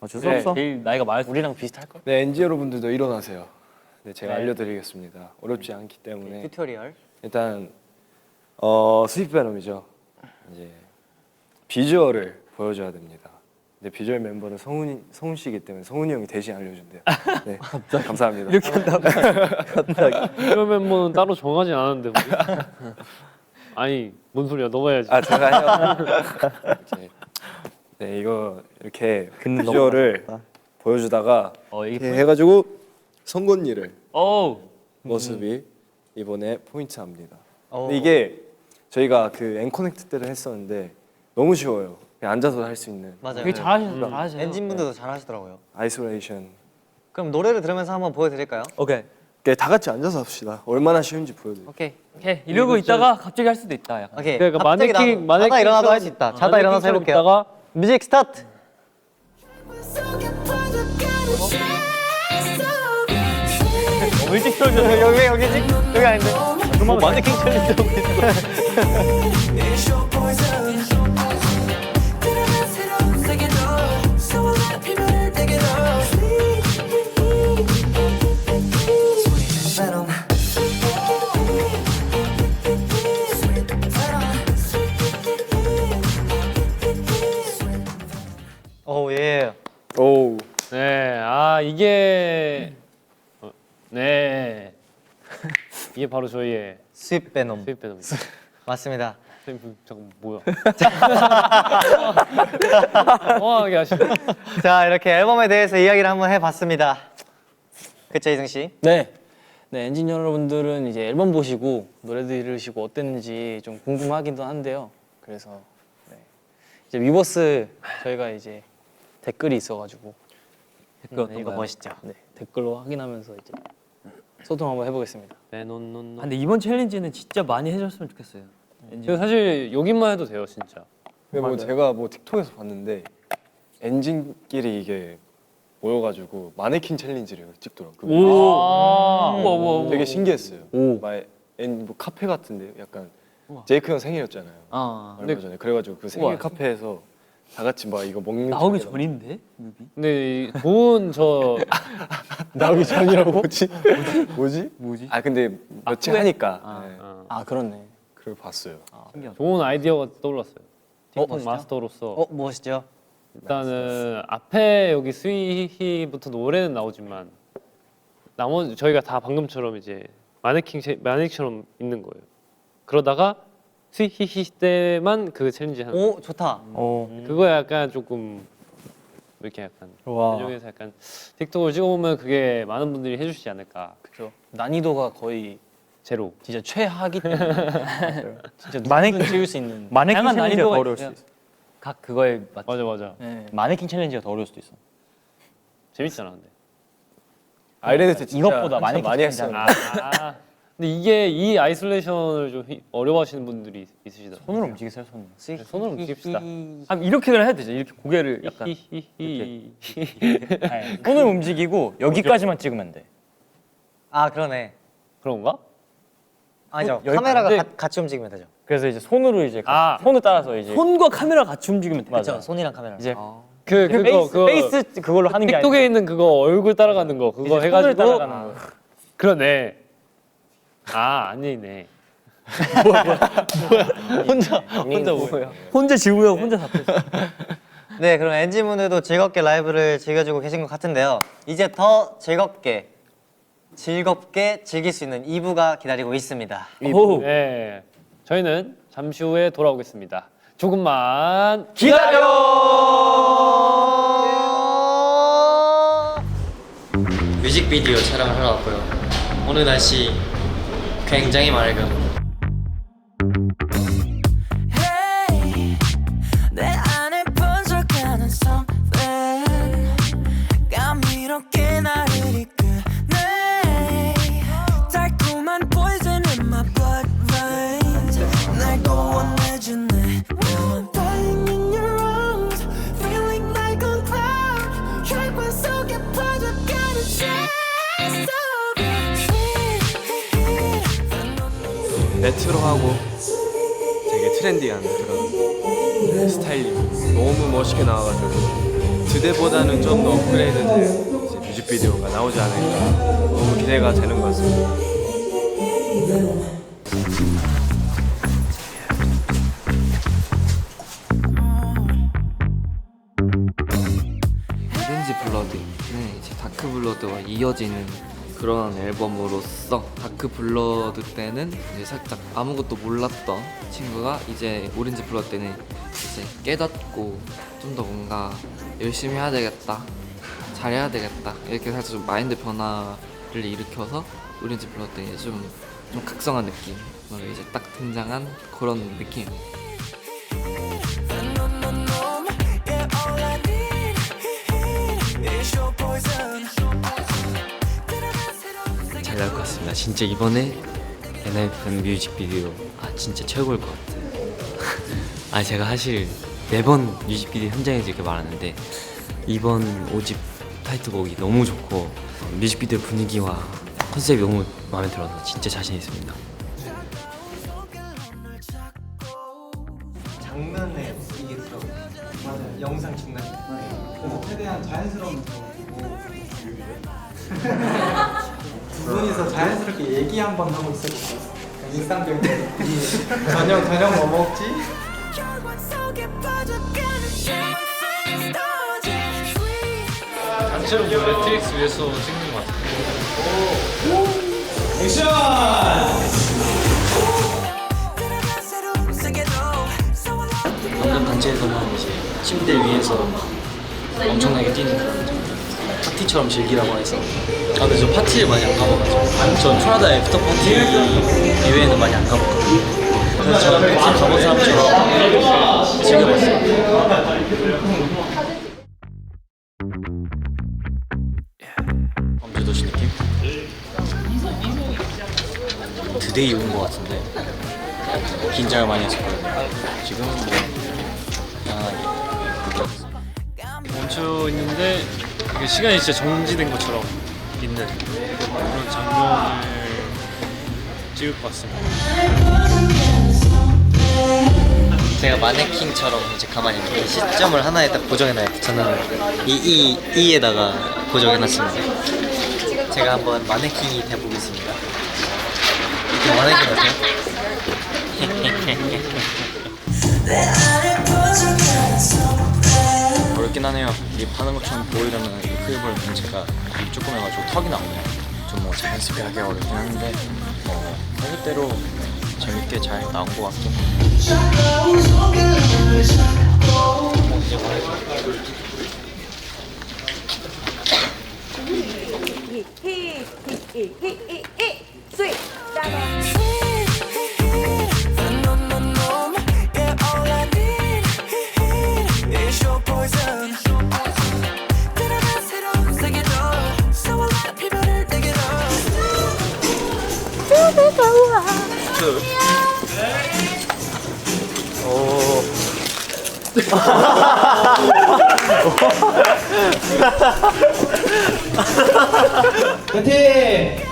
어쩔 수 없어. 제일 나이가 많을 우리랑 비슷할 걸? 네, NG 여러분들도 일어나세요. 네, 제가 네. 알려드리겠습니다. 어렵지 않기 때문에 튜토리얼. 일단 스윗 베놈이죠. 이제 비주얼을 보여줘야 됩니다. 근데 비주얼 멤버는 성훈 씨이기 때문에 성훈이 형이 대신 알려준대요. 네, 감사합니다. 이렇게 한다고. 이런 멤버는 따로 정하진 않았는데 우리. 아니 뭔 소리야? 너가 해야지. 아 제가 해요. 네, 이거 이렇게 비주얼을 보여주다가 이게 이렇게 해가지고 성건이를 오. 모습이 이번에 포인트합니다. 오. 근데 이게 저희가 그 앵커넥트 때를 했었는데 너무 쉬워요. 그냥 앉아서 할 수 있는 맞아요. 되게 잘하셔요. 엔진분들도 잘하시더라고요. 아이솔레이션. 그럼 노래를 들으면서 한번 보여드릴까요? 오케이. 다 같이 앉아서 합시다. 얼마나 쉬운지 보여드릴게요. 오케이. 오케이. 이러고 있다가 갑자기 할 수도 있다. 약간. 오케이. 그러니까 갑자기 자다 일어나도 할 수 있다. 자다 일어나서 해볼게요. 있다가 뮤직 스타트. 일찍 떨어져. 여기지? 여기 아닌데? 뭐 마네킹 챌린지 하고 It's your poison. 그러면 새로운 세계도 소원한 피부를 내게로 Sweet venom. Sweet venom. 오 예. 오. 네, 아 이게 네 이게 바로 저희의 스윗 베놈. 스윗 배너입니다. 맞습니다. 선생님 잠깐 뭐야? 허하게 하시네. 자 이렇게 앨범에 대해서 이야기를 한번 해봤습니다. 그쵸 이승 씨? 네. 네, 엔진 여러분들은 이제 앨범 보시고 노래 들으시고 어땠는지 좀 궁금하기도 한데요. 그래서 네. 이제 위버스 저희가 이제 댓글이 있어가지고 댓글 어떤 거 멋있죠? 네, 댓글로 확인하면서 이제 소통 한번 해보겠습니다. 네논논. 근데 이번 챌린지는 진짜 많이 해줬으면 좋겠어요. 근데 사실 여기만 해도 돼요 진짜. 근데 뭐 제가 뭐 틱톡에서 봤는데 엔진끼리 이게 모여가지고 마네킹 챌린지를 찍더라고요. 오. 되게 신기했어요. 뭐 카페 같은데 약간 제이크 형 생일이었잖아요. 얼마 전에 그래가지고 그 생일 카페에서 다 같이 막 이거 먹는 나오기 척 전인데 뮤비? 근데 좋은 저 나오기 전이라고 뭐지? 아 근데 며칠 하니까 네. 아 그렇네. 그걸 봤어요. 좋은 아이디어가 떠올랐어요. 틱톡 멋있죠? 마스터로서 무엇이죠? 일단은 앞에 여기 스위히부터 노래는 나오지만 나머지 저희가 다 방금처럼 이제 마네킹처럼 있는 거예요. 그러다가 스위히히 때만 그 챌린지 하는. 오 좋다. 그거 약간 조금 이렇게 약간 그중에서 약간 틱톡을 찍어보면 그게 많은 분들이 해주시지 않을까. 그렇죠. 난이도가 거의 제로. 진짜 최하기 때문에 진짜 누구든 찍을 수 있는 마네킹 다양한 챌린지가 난이도가 더 어려울 수도 있어요. 있어. 각 그거에 맞. 맞아. 네. 마네킹 챌린지가 더 어려울 수도 있어. 재밌잖아 근데. 아이랜드 진짜 이것보다 한참 많이 했어요. 근데 이게 이 아이솔레이션을 좀 어려워하시는 분들이 있으시더라고요. 손으로 움직이세요 손으로. 네, 손으로 움직입시다. 이렇게는 해야 되죠. 이렇게 고개를 약간. 손을 움직이고 여기까지만 찍으면 돼. 아 그러네. 그런가? 아니죠. 여기 카메라가 가운데- 같이 움직이면 되죠. 그래서 이제 손으로 이제 손을 따라서 이제 손과 카메라 같이 움직이면 돼. 그렇죠. 손이랑 카메라. 이제 그거 페이스 그걸로 하는 게 아니라 틱톡에 있는 그거 얼굴 따라가는 거 그거 이제 손을 해가지고 따라가는 거. 그러네. 아니네. 혼자 뭐예요? 혼자 지우고 혼자 답했어. 네, 그럼 엔진분들도 즐겁게 라이브를 즐겨주고 계신 것 같은데요. 이제 더 즐겁게 즐길 수 있는 2부가 기다리고 있습니다. 네. 저희는 잠시 후에 돌아오겠습니다. 조금만 뮤직비디오 촬영을 하러 왔고요. 오늘 날씨 굉장히 맑음. Hey, 내 안에 번져가는 something 감미롭게 나를 이끄네 달콤한 poison in my blood veins 날 고원해주네 Now I'm dying in your arms Feeling like a cloud 혈관 속에 퍼져가는 taste of you 레트로하고 되게 트렌디한 그런 스타일링 너무 멋있게 나와가지고 그때보다는 좀 더 업그레이드된 이제 뮤직비디오가 나오지 않을까 너무 기대가 되는 것 같습니다. 오렌지 블러드는 이제 다크 블러드와 이어지는 그런 앨범으로서 다크 블러드 때는 이제 살짝 아무것도 몰랐던 친구가 이제 오렌지 블러드 때는 이제 깨닫고 좀 더 뭔가 열심히 해야 되겠다, 잘해야 되겠다 이렇게 살짝 좀 마인드 변화를 일으켜서 오렌지 블러드 때는 좀 각성한 느낌으로 이제 딱 등장한 그런 느낌입니다. 잘 나올 것 같습니다. 진짜 이번에 엔하이픈 뮤직비디오 진짜 최고일 것 같아요. 제가 사실 매번 뮤직비디오 현장에서 이렇게 말하는데 이번 5집 타이틀곡이 너무 좋고 뮤직비디오 분위기와 컨셉이 너무 마음에 들어서 진짜 자신 있습니다. 장면에 이게 들어가요. 맞아요. 영상 중간에. 그래서 최대한 자연스러운 두 분이서 자연스럽게 얘기 한번 하고 있을 것 같아요. 일상적인 저녁 뭐 먹지? 단체로 넷플릭스 위해서 찍는 것 같아요. 방금 단체에서는 이제 침대 위에서 엄청나게 뛰는 그런 파티처럼 즐기라고 해서 근데 저 파티를 많이 안 가봐가지고 전 프라다 애프터 파티 이외에는 많이 안 가봤거든요. 그래서 저는 파티 가본 사람처럼 즐겨봤어요. 엄지도시 느낌? 무대에 온 것 같은데 긴장을 많이 했었거든요. 지금은 뭐 편안하게 멈춰 있는데 이게 시간이 진짜 정지된 것처럼 있는 그런 장면을 찍을 것 같습니다. 제가 마네킹처럼 이제 가만히 이렇게 시점을 하나에 딱 고정해놔요. 저는 이에다가 고정해놨습니다. 제가 한번 마네킹이 돼보겠습니다. 이렇게 마네킹 같아요? 어렵긴 하네요. 이게 파는 것처럼 보이려면 이 크리블 본체가 조금 해가지고 턱이 나오네요. 좀 뭐 자연스럽게 하기 어렵긴 한데 편집대로 재밌게 잘 나온 것 같긴 해요. 화이팅!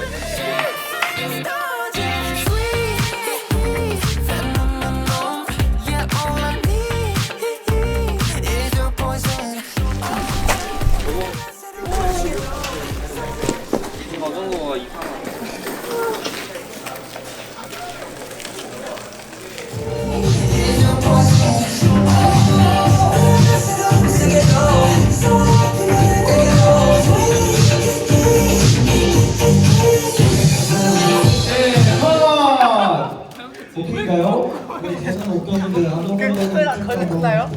오케이인가요? 우리 대선 옥도분들 한번 끝나요?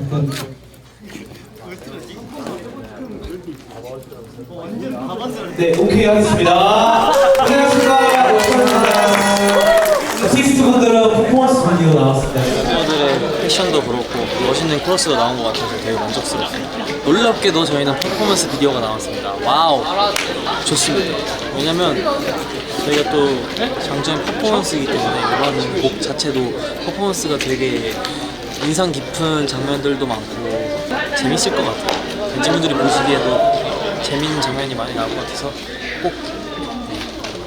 네, 오케이 하겠습니다. 고생하셨습니다. 식스트 분들은 퍼포먼스 비디오 나왔습니다. 멤버들의 패션도 그렇고 멋있는 코러스가 나온 것 같아서 되게 만족스럽습니다. 놀랍게도 저희는 퍼포먼스 비디오가 나왔습니다. 와우, 좋습니다. 왜냐면 저희가 또 장점이 퍼포먼스이기 때문에 이번 곡 자체도 퍼포먼스가 되게 인상 깊은 장면들도 많고 재밌을 것 같아요. 팬분들이 보시기에도 재밌는 장면이 많이 나올 것 같아서 꼭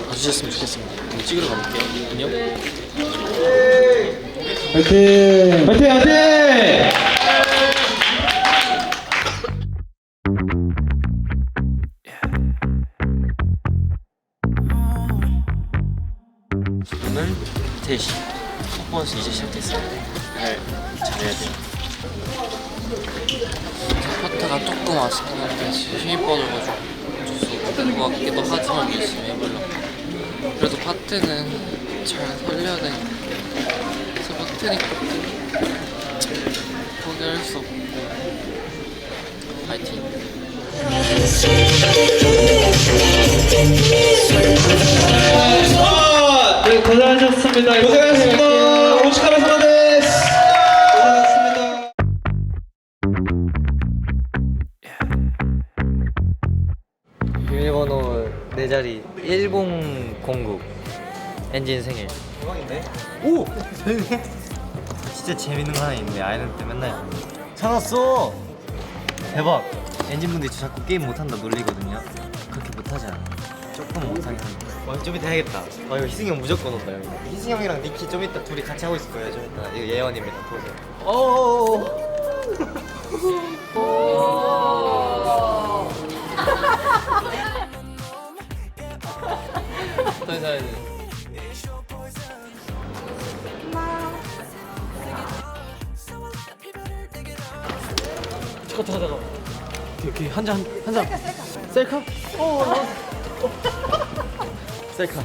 봐주셨으면 좋겠습니다. 그럼 찍으러 가볼게요. 안녕. 화이팅! 화이팅! 화이팅! 오늘 3시 퍼포먼스 이제 시작됐어요. 잘해야 돼요. 파트가 조금 아쉽긴 한데 힘이 빠져가지고 어쩔 수 없는 것 같기도 하지만 열심히 해보려고. 그래도 파트는 잘 살려야 되니까. 그래서 파트니까 포기할 수 없고 파이팅. 네, 고생하셨습니다. 고생하셨습니다. 오시카라사마 데스. 고생하셨습니다. 비밀번호 4자리 1009 엔진 생일. 대박인데? 오! 진짜 재밌는 거 하나 있네. 아이는 때 맨날 찾았어. 대박. 엔진분들이 저 자꾸 게임 못한다 놀리거든요. 그렇게 못하지 않아. 조금 못하긴 한데. 좀 이따 해야겠다. 이거 희승이 형 무조건 온다. 여기. 희승이 형이랑 니키 좀 이따 둘이 같이 하고 있을 거예요. 좀 이따. 이거 예언입니다. 보세요. 오오오. 더 이상 해야 돼. 잠깐. 오케이 한 잔. 셀카? 셀카.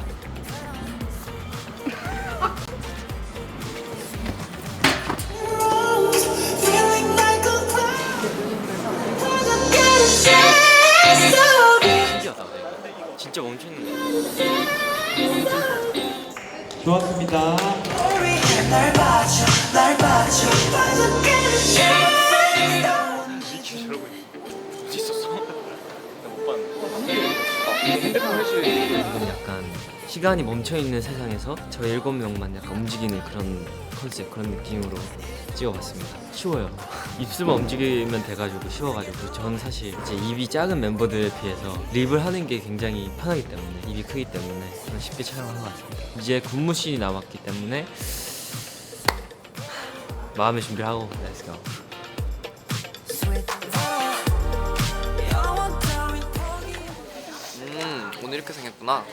진짜 멈췄네. 좋았습니다. 지금 약간 시간이 멈춰 있는 세상에서 저희 7명만 약간 움직이는 그런 컨셉, 그런 느낌으로 찍어봤습니다. 쉬워요. 입술만 움직이면 돼가지고 쉬워가지고 저는 사실 이제 입이 작은 멤버들에 비해서 립을 하는 게 굉장히 편하기 때문에, 입이 크기 때문에 저는 쉽게 촬영한 것 같습니다. 이제 군무씬이 남았기 때문에 마음의 준비를 하고 Let's go. 오늘 이렇게 생겼구나.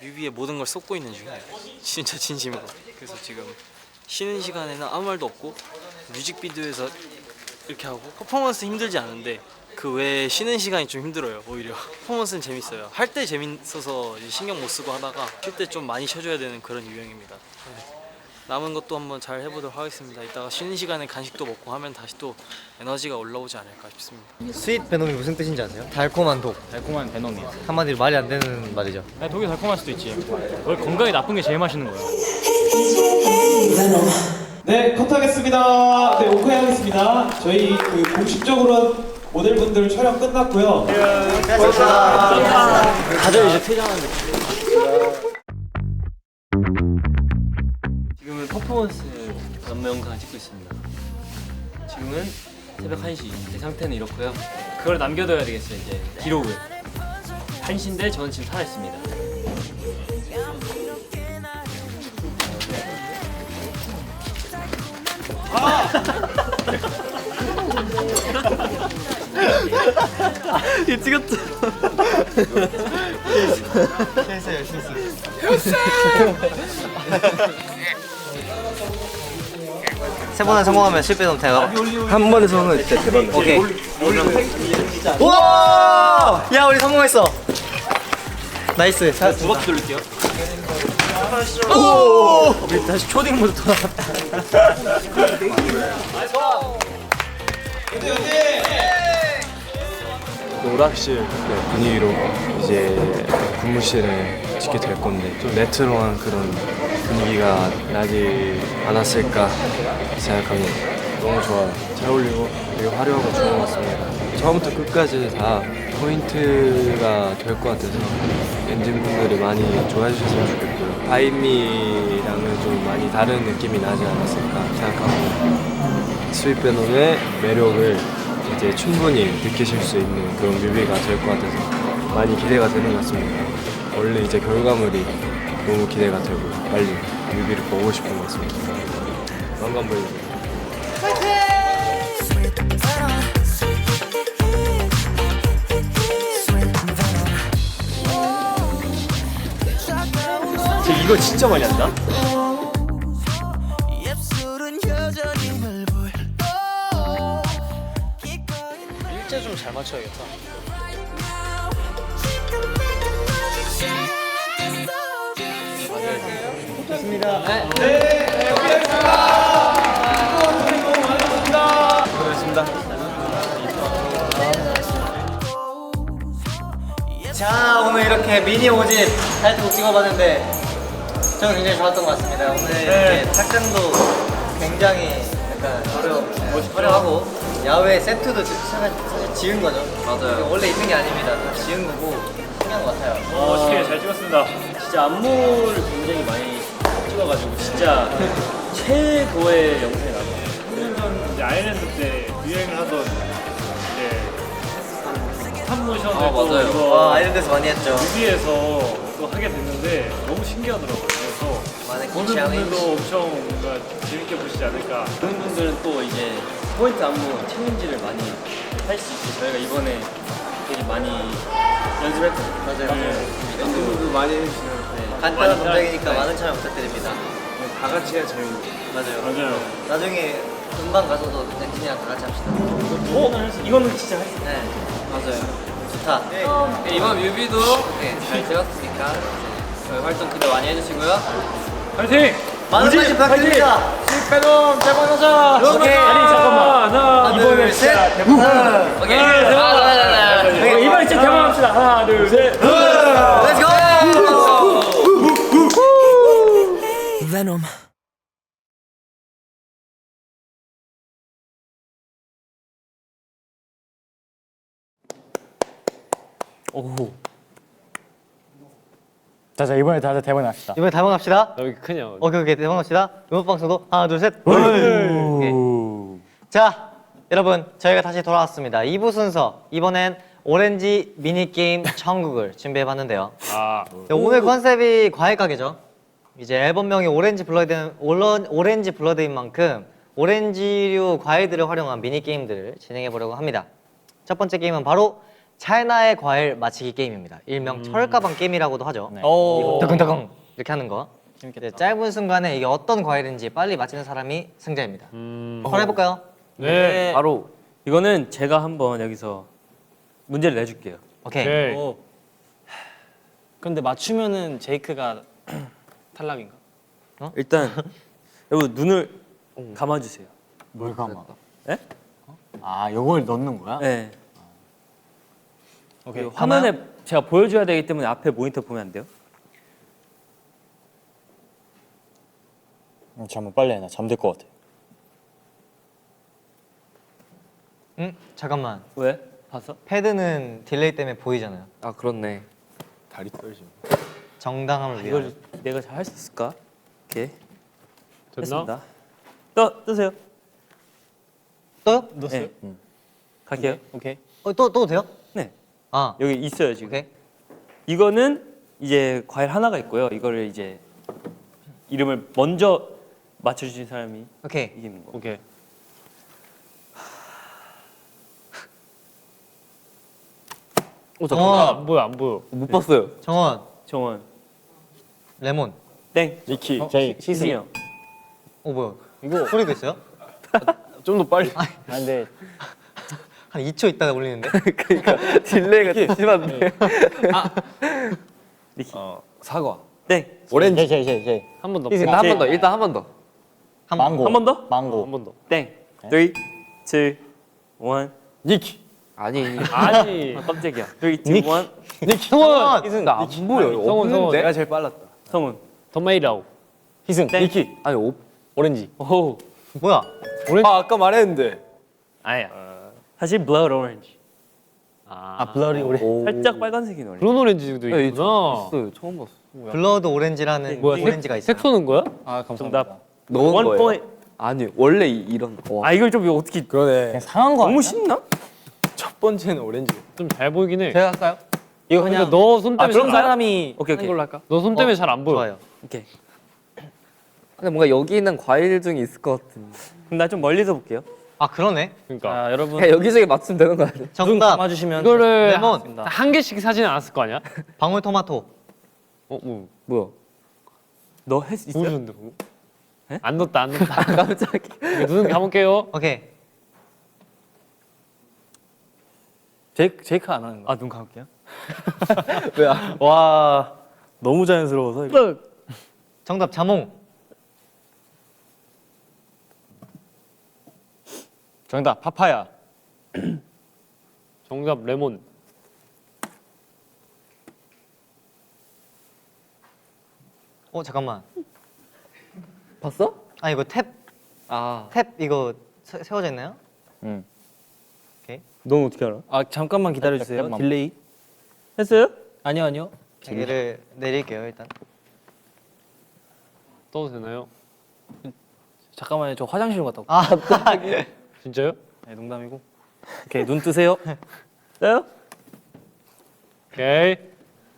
뮤비에 모든 걸 쏟고 있는 중이에요. 진짜 진심으로. 그래서 지금 쉬는 시간에는 아무 말도 없고 뮤직비디오에서 이렇게 하고 퍼포먼스 힘들지 않은데 그 외에 쉬는 시간이 좀 힘들어요. 오히려 퍼포먼스는 재밌어요. 할 때 재밌어서 이제 신경 못 쓰고 하다가 쉴 때 좀 많이 쉬어줘야 되는 그런 유형입니다. 남은 것도 한번 잘 해보도록 하겠습니다. 이따가 쉬는 시간에 간식도 먹고 하면 다시 또 에너지가 올라오지 않을까 싶습니다. 스윗 베놈이 무슨 뜻인지 아세요? 달콤한 독. 달콤한 베놈이야. 한마디로 말이 안 되는 말이죠. 야, 독이 달콤할 수도 있지. 원래 건강에 나쁜 게 제일 맛있는 거야. 네, 컷하겠습니다. 네, 오케이하겠습니다. 저희 그 공식적으로 모델분들 촬영 끝났고요. 다들 이제 퇴장하는데. 지금은 퍼포먼스 안무 영상을 찍고 있습니다. 지금은 새벽 1시. 제 상태는 이렇고요. 그걸 남겨둬야 되겠어요, 이제 기록을. 1시인데 저는 지금 살아있습니다. 이 찍었죠? 세 번에 성공하면 실패 넘태요. 한 번에 성공할 때 대박. 오케이. 우와! 야, 우리 성공했어. 나이스. 두 바퀴 돌릴게요. 오! 우리 다시 초딩 모드 돌아갔다. 오락실 분위기로 이제 군무실을 찍게 될 건데 좀 레트로한 그런 분위기가 나지 않았을까 생각합니다. 너무 좋아요. 잘 어울리고 되게 화려하고 좋은 것 같습니다. 처음부터 끝까지 다 포인트가 될 것 같아서 엔진분들이 많이 좋아해 주셨으면 좋겠고요. 바이미랑은 좀 많이 다른 느낌이 나지 않았을까 생각하고 스윗 베놈의 매력을 이제 충분히 느끼실 수 있는 그런 뮤비가 될 것 같아서 많이 기대가 되는 것 같습니다. 원래 이제 결과물이 너무 기대가 되고 빨리 뮤비를 보고 싶은 것 같습니다. 왕관 보여주세요. 이거 진짜 많이 한다? 일자 좀 잘 맞춰야겠다. 자, 오늘 이렇게 미니 5집 타이틀곡 찍어봤는데 저는 굉장히 좋았던 것 같습니다. 오늘 이렇게 착장도 굉장히 약간 화려하고 야외 세트도 사실 지은 거죠. 맞아요. 원래 있는 게 아닙니다. 다 지은 거고 신기한 것 같아요. 멋있게 잘 찍었습니다. 진짜 안무를 굉장히 많이 찍어가지고 진짜 최고의 영상이 나왔어요. 3년 전 이제 아일랜드 때 유행을 하던 이제 스탑모션을 또 맞아요. 이거 아일랜드에서 많이 했죠. 뮤비에서 또 하게 됐는데 너무 신기하더라고요. 그래서 많은 보는 분들도 엄청 뭔가 재밌게 보시지 않을까. 그런 분들은 또 이제 포인트 안무 챌린지를 많이 할 수 있게 저희가 이번에 되게 많이 연습했거든요. 맞아요. 팬분들도 많이 해주시는 간단한 동작이니까 많은 참여 부탁드립니다. 다 같이 해야 재밌는 맞아요. 나중에 음방 가서도 엔진이랑 다 같이 합시다. 이거는 진짜 할 수 있어요. 네, 맞아요. 좋다. 이번 뮤비도 잘 찍었으니까 저희 활동 기대 많이 해주시고요. 파이팅! 많은 관심 부탁드립니다. 스윗 베놈 대박나자. 오케이. 아니 잠깐만. 하나, 둘, 셋. 이번에 진짜 대박합시다. 하나, 둘, 셋. Let's go. Venom. 자 이번에 다들 대박 납시다. 이번에 대박 납시다. 여기 크냐? 오케이 대박 납시다. 음악 방송도 하나 둘 셋. 오케이. 자 여러분 저희가 다시 돌아왔습니다. 2부 순서 이번엔 오렌지 미니 게임 천국을 준비해봤는데요. 오늘 컨셉이 과일 가게죠. 이제 앨범명이 오렌지 블러드인 만큼 오렌지류 과일들을 활용한 미니 게임들을 진행해 보려고 합니다. 첫 번째 게임은 바로 찰나의 과일 맞히기 게임입니다. 일명 철가방 게임이라고도 하죠. 이거 뜨끈뜨끈 이렇게 하는 거. 이제 짧은 순간에 이게 어떤 과일인지 빨리 맞히는 사람이 승자입니다. 바로 해볼까요? 네. 바로 이거는 제가 한번 여기서 문제를 내줄게요. 오케이. 근데 맞추면은 제이크가 탈락인가? 일단 여러분 눈을 감아주세요. 뭘 감아? 네? 아 요걸 넣는 거야? 네. 오케이. 화면에 제가 보여줘야 되기 때문에 앞에 모니터 보면 안 돼요? 잠깐 빨리 해. 나 잠들 것 같아. 잠깐만. 왜? 봤어? 패드는 딜레이 때문에 보이잖아요. 아 그렇네. 다리 떨지. 정당함을 위해. 이걸 내가 잘 할 수 있을까? 오케이. 됐나? 됐습니다. 뜨세요. 또요? 넣었어요? 네. 갈게요. 오케이. 또 돼요? 네. 아 여기 있어요 지금. 오케이. 이거는 이제 과일 하나가 있고요. 이거를 이제 이름을 먼저 맞춰주신 사람이 오케이. 이기는 거. 오케이. 정원. 안 보여 안 보여. 못 봤어요. 정원. 정원. 레몬. 땡. 니키. 제이. 시승이 형. 뭐야? 이거 소리도 있어요? 좀 더 빨리. 아 근데 한 2초 있다가 올리는데. 딜레이가 심한데. 니키. 사과. 땡. 오렌지. 제이. 한 번 더. 일단 한 번 더. 일단 한 번 더. 망고. 한 번 더? 망고. 한 번 더. 땡. 3, 2, 1. 니키. 아니. 아니. 아, 깜짝이야. 3, 2, 1. 성원. 희승 나안 보여. 성훈. 내가 제일 빨랐다. 성훈. 덤메이라고. 희승. 니키. 아니 오렌지. 오. 뭐야? 아 아까 말했는데. 아니야. 사실 블러드 오렌지. 블러리 오렌지. 살짝 빨간색인 오렌지. 브론 오렌지도 네, 있구나. 있어요. 처음 봤어. 블러드 오렌지라는 뭐야? 오렌지가 있어요. 색 쏘는 거야? 아 감사합니다. 정답. 넣은 원 거예요. 포인트. 아니 원래 이런. 와. 아 이걸 좀 어떻게 그러네. 상한 거 너무 아니야? 쉽나? 첫 번째는 오렌지. 좀 잘 보이긴 해. 제가 할까요? 이거 그냥 너 손 때문에 그럼 잘 안- 사람이 오케이 오케이. 걸로 할까? 너 손 때문에 잘 안 보여. 좋아요. 오케이. 근데 뭔가 여기 있는 과일 중에 있을 것 같은. 그럼 나 좀 멀리서 볼게요. 아 그러네. 그러니까 자 여러분 그냥 여기저기 맞추면 되는 거 아니야? 눈 정답. 감아주시면 이거를 레몬. 한 개씩 사지는 않았을 거 아니야? 방울토마토. 뭐 뭐야? 너 할 수 있어? 보여주는데 그거? 에? 안 넣었다 안 넣었다. 깜짝이야. 이거 눈 감을게요. 오케이. 제이크 안 하는 거. 아눈 감을게요. 와 너무 자연스러워서. 이거. 정답 자몽. 정답 파파야. 정답 레몬. 잠깐만. 봤어? 아 이거 탭 아. 이거 세워져 있나요? 응. 넌 어떻게 알아? 아 잠깐만 기다려주세요. 잠깐만. 딜레이. 했어요? 아니요. 얘를 내릴게요 일단. 떠도 되나요? 잠깐만요. 저 화장실 갔다 올게요. 아 진짜요? 네, 농담이고. 오케이 눈 뜨세요. 떠요? 오케이.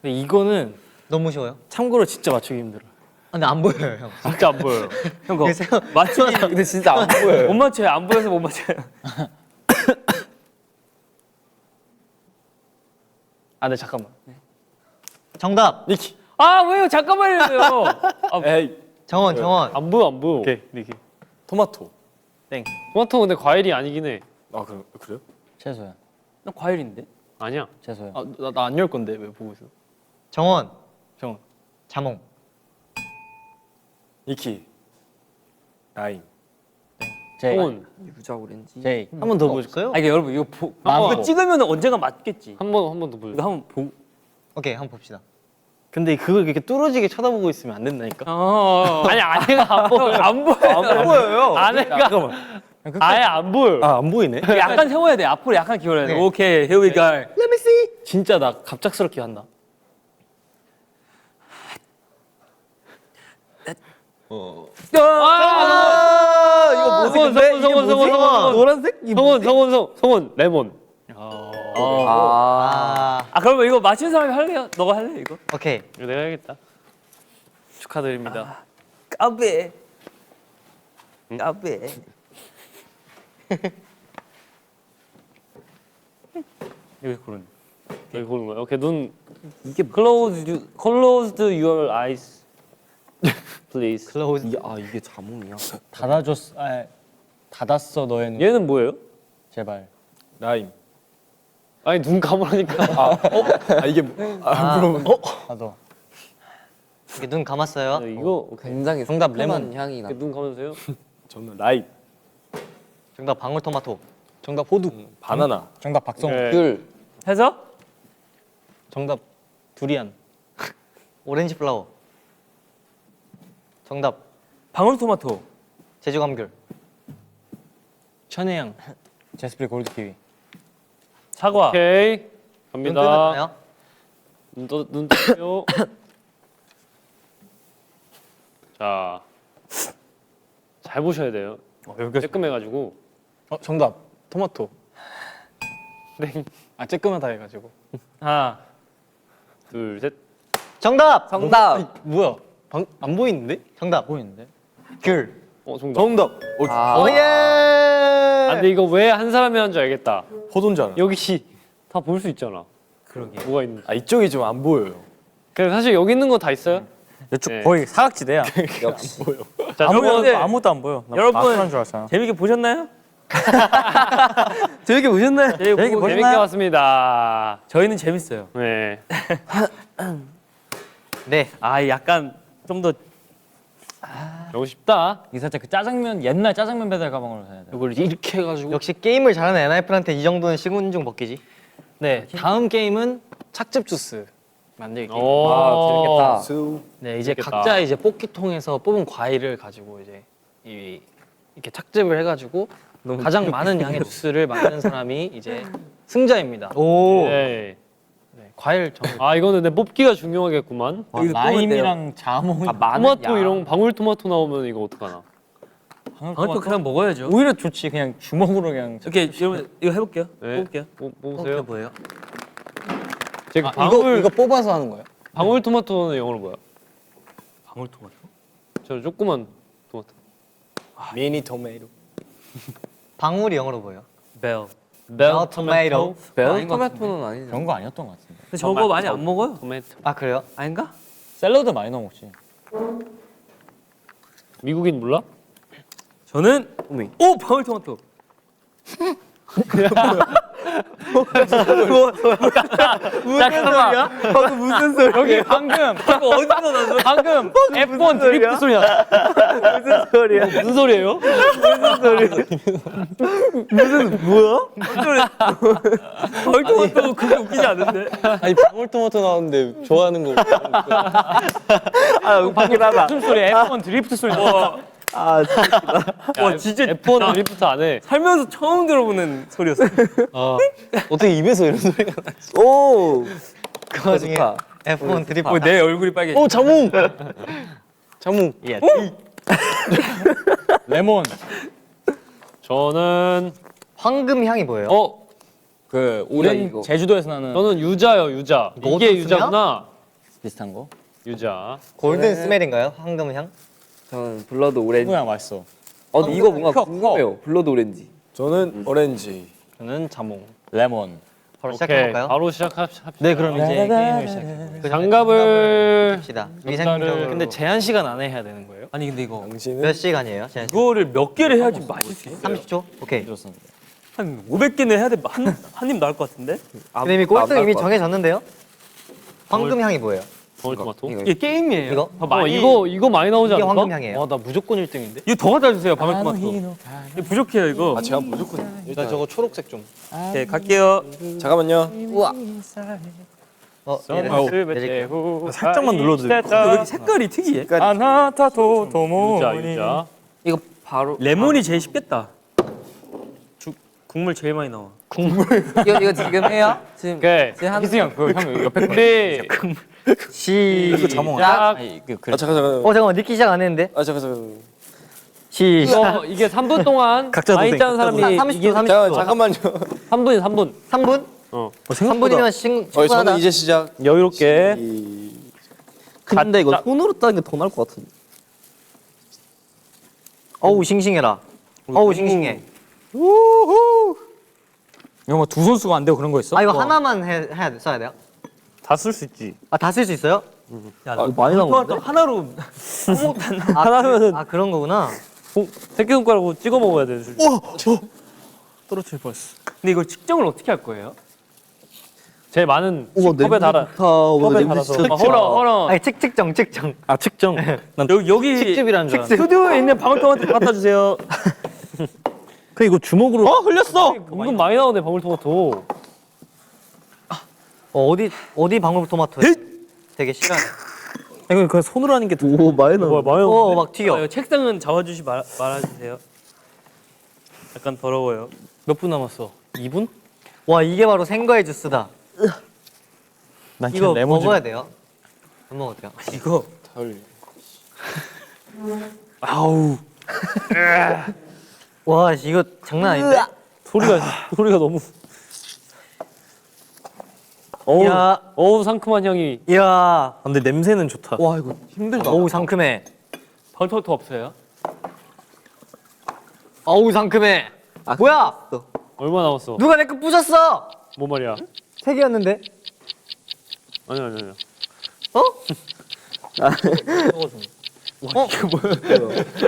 근데 이거는 너무 쉬워요. 참고로 진짜 맞추기 힘들어. 근데 안 보여요 형. 진짜 안 보여요. 형 거. 세워. 맞추기 근데 진짜 안 보여요. 못 맞춰요. 안 보여서 못 맞춰요. 아, 네 잠깐만. 정답. 니키. 아 왜요? 잠깐만요. 에이. 정원. 안 보여 안 보여. 오케이 니키. 토마토. 땡. 토마토 근데 과일이 아니긴 해. 아 그래요? 채소야. 나 과일인데. 아니야. 채소야. 아나 안 열 건데 왜 보고 있어? 정원. 정원. 자몽. 니키. 라임. 성훈 유자 오렌지. 제이. 한 번 더 보여줄까요? 아 이게 여러분 이거 망고. 찍으면 언젠가 맞겠지. 한 번 더 보여줘. 이거 한번 보. 오케이 한번 봅시다. 근데 그걸 이렇게 뚫어지게 쳐다보고 있으면 안 된다니까. 아니 아내가 안 보여. 안 보여요. 아내가 아예 안 보여. 안 보이네. 약간 세워야 돼. 앞으로 약간 기울여야 돼. 네. 오케이, here we go. 진짜 나 갑작스럽게 한다. 이거 뭐지? 성훈 노란색? 성훈 레몬. 아 그러면 이거 맞힌 사람이 할래요? 너가 할래 이거? 오케이. 이거 내가 해야겠다. 축하드립니다. 까베. 까베. 여기 고른. 여기 고른 거야. 오케이 눈 이게 closed your eyes, please. 이게 자몽이야. 닫았어 너의 눈. 얘는 뭐예요? 제발. 라임. 아니 눈 감으라니까. 이게 나도. 이렇게 눈 감았어요. 이거 굉장히 정답, 상큼한 레몬. 향이 나. 눈 감으세요. 저는 라임. 정답 방울토마토. 정답 호두. 바나나. 정답 박성우. 네. 귤. 해서 정답 두리안. 오렌지 플라워. 정답 방울토마토. 제주감귤. 천혜향. 제스프리 골드 키위. 사과. 오케이. 눈 갑니다. 뜨나요? 눈 뜨세요. 자, 잘 보셔야 돼요. 쬐끔해가지고. 정답 토마토. 네. 쬐끄맣다 해가지고. 하나, 둘, 셋. 정답. 뭐야? 안 보이는데? 정답. 보이는데? 귤. 정답. 오예. 아, 근데 이거 왜 한 사람이 한 줄 알겠다. 포도인잖아. 여기 다 볼 수 있잖아. 그러게. 뭐가 있는지. 이쪽이 좀 안 보여요. 그래서 사실 여기 있는 거 다 있어요. 이쪽 네. 거의 사각지대야. 역시. 자, 아무것도 안 보여. 나 여러분. 마술한 줄 알았잖아. 재밌게 보셨나요? 재밌게 보셨나요? 재밌게 봤습니다. 저희는 재밌어요. 네. 네. 아 약간 좀 더 너무 쉽다. 이 살짝 그 짜장면 옛날 짜장면 배달 가방으로 사야 돼. 이걸 이렇게 해가지고. 역시 게임을 잘하는 NIF한테 이 정도는 시군중 먹기지. 네. 다음 게임은 착즙 주스 만들기. 재밌겠다. 네, 이제 재밌겠다. 각자 이제 뽑기통에서 뽑은 과일을 가지고 이제 이렇게 착즙을 해가지고 가장 많은 양의 주스를 만드는 사람이 이제 승자입니다. 오. 네. 네, 과일 아 이거는 내 뽑기가 중요하겠구만. 라임이랑 자몽이. 토마토 이런 방울토마토 나오면 이거 어떡하나? 방울토마토 그냥 먹어야죠. 오히려 좋지. 그냥 주먹으로 그냥. 오케이 여러분 이거 해볼게요. 네. 뽑을게요. 뽑으세요. 뭐예요? 제가 이거 뽑아서 하는 거예요? 방울토마토는 영어로 뭐야? 방울토마토. 저 조그만 토마토. 미니 토마토. 방울이 영어로 뭐예요? 벨. 벨 토마토. 벨 토마토는 아니죠. 그런 거 아니었던 것 같은데. 근데 저거 많이 안 먹어요? 토마토. 아 그래요? 아닌가? 샐러드 많이 넣어 먹지. 미국인 몰라? 저는 오 방울토마토. 잠깐만. 방금 무슨 소리야? 여기 방금 어디서 나서? 방금 F1 드리프트 소리 나. 무슨 소리야? 무슨 소리예요? 뭐야? 방울토마토 그게 웃기지 않은데? 아니 방울토마토 나왔는데 좋아하는 거. 아 웃기긴 하다. 무슨 소리? F1 드리프트 소리 나. 아 진짜. 와 진짜 F1 드리프트 안 해. 살면서 처음 들어보는 소리였어. 어떻게 입에서 이런 소리가 나지? 오. 그 와중에 F1 드리프트. 내 얼굴이 빨개. 오 자몽. 자몽. 예. 레몬. 저는 황금 향이 뭐예요? 그 이거. 오렌 제주도에서 나는 저는 유자요 유자. 이게 로터스냐? 유자구나. 비슷한 거. 유자. 골든 스멜인가요? 황금 향? 저는 블러드 오렌지. 친구랑 맛있어. 근데 이거 뭔가 궁금해요. 블러드 오렌지. 저는 오렌지. 저는 자몽. 레몬. 바로 오케이. 시작해볼까요? 바로 시작합시다. 네 그럼 이제 게임을 시작해. 그 장갑을 합시다. 위생적으로. 근데 제한 시간 안에 해야 되는 거예요? 아니 근데 이거 당신은 몇 시간이에요? 제한 시간? 이거를 몇 개를 해야지 마실 수 있어. 30초? 오케이. 들었었는데. 한 500개는 해야 돼. 한입 나올 것 같은데? 근데 이미 꼴등 이미 정해졌는데요? 황금 향이 뭐예요? 방울토마토. 이거 이게 게임이에요. 이거? 이거 많이 나오지 이게 않을까? 황금향이에요. 와 나 무조건 1등인데. 이거 더 갖다 주세요 방울토마토. 이거 부족해요 이거. 아 제가 무조건 나 일단 저거 초록색 좀. 네 갈게요. 잠깐만요. 살짝만 눌러도 돼. 왜 이렇게 색깔이 특이해? 아나타도 도모니. 유자. 이거 바로 레몬이 제일 쉽겠다. 국물 제일 많이 나와. 이거 지금 해요? 지금 오케이. 희승형 그형 옆에 준비. 이거 자몽. 야. 잠깐. 잠깐만 니키 시작 안 했는데. 잠깐. 시작. 이게 3분 동안 각자 많이 도생, 짜는 사람이 30초 30초. 잠깐만요. 3분. 3분? 생각보다 3분이면 충분하다. 저는 이제 시작. 여유롭게. 근데 이거 손으로 따는 게 더 나을 것 같은데. 어우 싱싱해라. 어우 싱싱해. 이거 두 손 쓰고 안 되고 그런 거 있어? 아 이거 하나만 해야 돼, 써야 돼요? 다 쓸 수 있지. 아 다 쓸 수 있어요? 이거 많이 나오는데? 하나로 하나면은 아 그런 거구나. 새끼손가락으로 찍어 먹어야 되는 술. 떨어질 뻔했어. 근데 이걸 측정을 어떻게 할 거예요? 제일 많은 컵에 달아. 컵에 달아서. 허러. 아니 측정. 아 측정. 난 여기 측집이라는 줄 알았어. 스튜디오에 있는 방울토마토 갖다 주세요. 그 이거 주먹으로. 흘렸어. 은근 많이 나오네 방울토마토. 어디 방울토마토야? 되게 싫어하네. 이거 그냥 손으로 하는 게 더. 오 많이 나와. 많이 나와. 막 튀겨. 책상은 잡아주시 말아주세요. 약간 더러워요. 몇 분 남았어? 2분? 와 이게 바로 생과일 주스다. 난 이거 먹어야 돼요? 안 먹어도 돼요? 이거 다 흘려. 아우 와 이거 장난 아닌데? 소리가 너무. 어우 상큼한 향이. 이야. 아, 근데 냄새는 좋다. 와 이거 힘들다. 어우 상큼해. 방울토마토 없어요? 어우 상큼해. 뭐야? 얼마 남았어? 누가 내 거 부셨어? 뭐 말이야? 3개였는데? 아니. 어?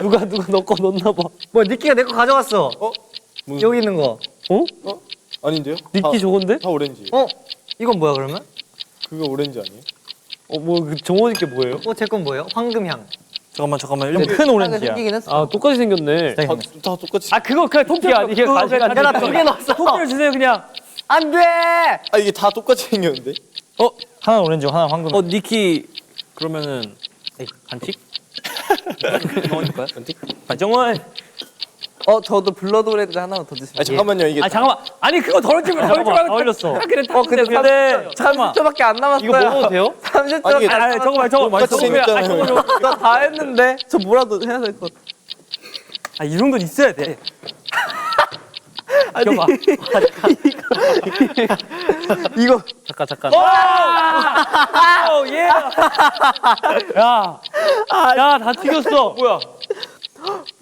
누가 너 거 넣나 봐. 뭐야 니키가 내 거 가져갔어. 여기 있는 거. 아닌데요? 니키 저건데? 다 오렌지. 이건 뭐야 그러면? 그거 오렌지 아니에요? 뭐 정원이께 뭐예요? 제 건 뭐예요? 황금향. 잠깐만. 이거 큰 오렌지야. 생기긴 했어. 아 똑같이 생겼네. 다 똑같이. 아 그거 그냥 토끼 아니 이게 가시 야 나 2개 넣었어. 토끼를 주세요 그냥. 안 돼. 아 이게 다 똑같이 생겼는데? 하나 오렌지 하나 황금. 니키 그러면은 반칙? 먹을까요? 반정원. 저도 블러드 오렌지 하나만 더 주세요. 아 잠깐만요 이게. 아 잠깐만. 아니 그거 덜어지면 다 흘렸어. 그래 근데 근데 30초밖에 안 남았어요. 이거 먹어도 돼요? 30초밖에 이게 안 남았어요. 저거 똑같이 생겼잖아요. 다 했는데 저 뭐라도 해야 될 것 같아. 이 정도는 있어야 돼. 아니 이거 잠깐. 예. 야다 튀겼어. 뭐야?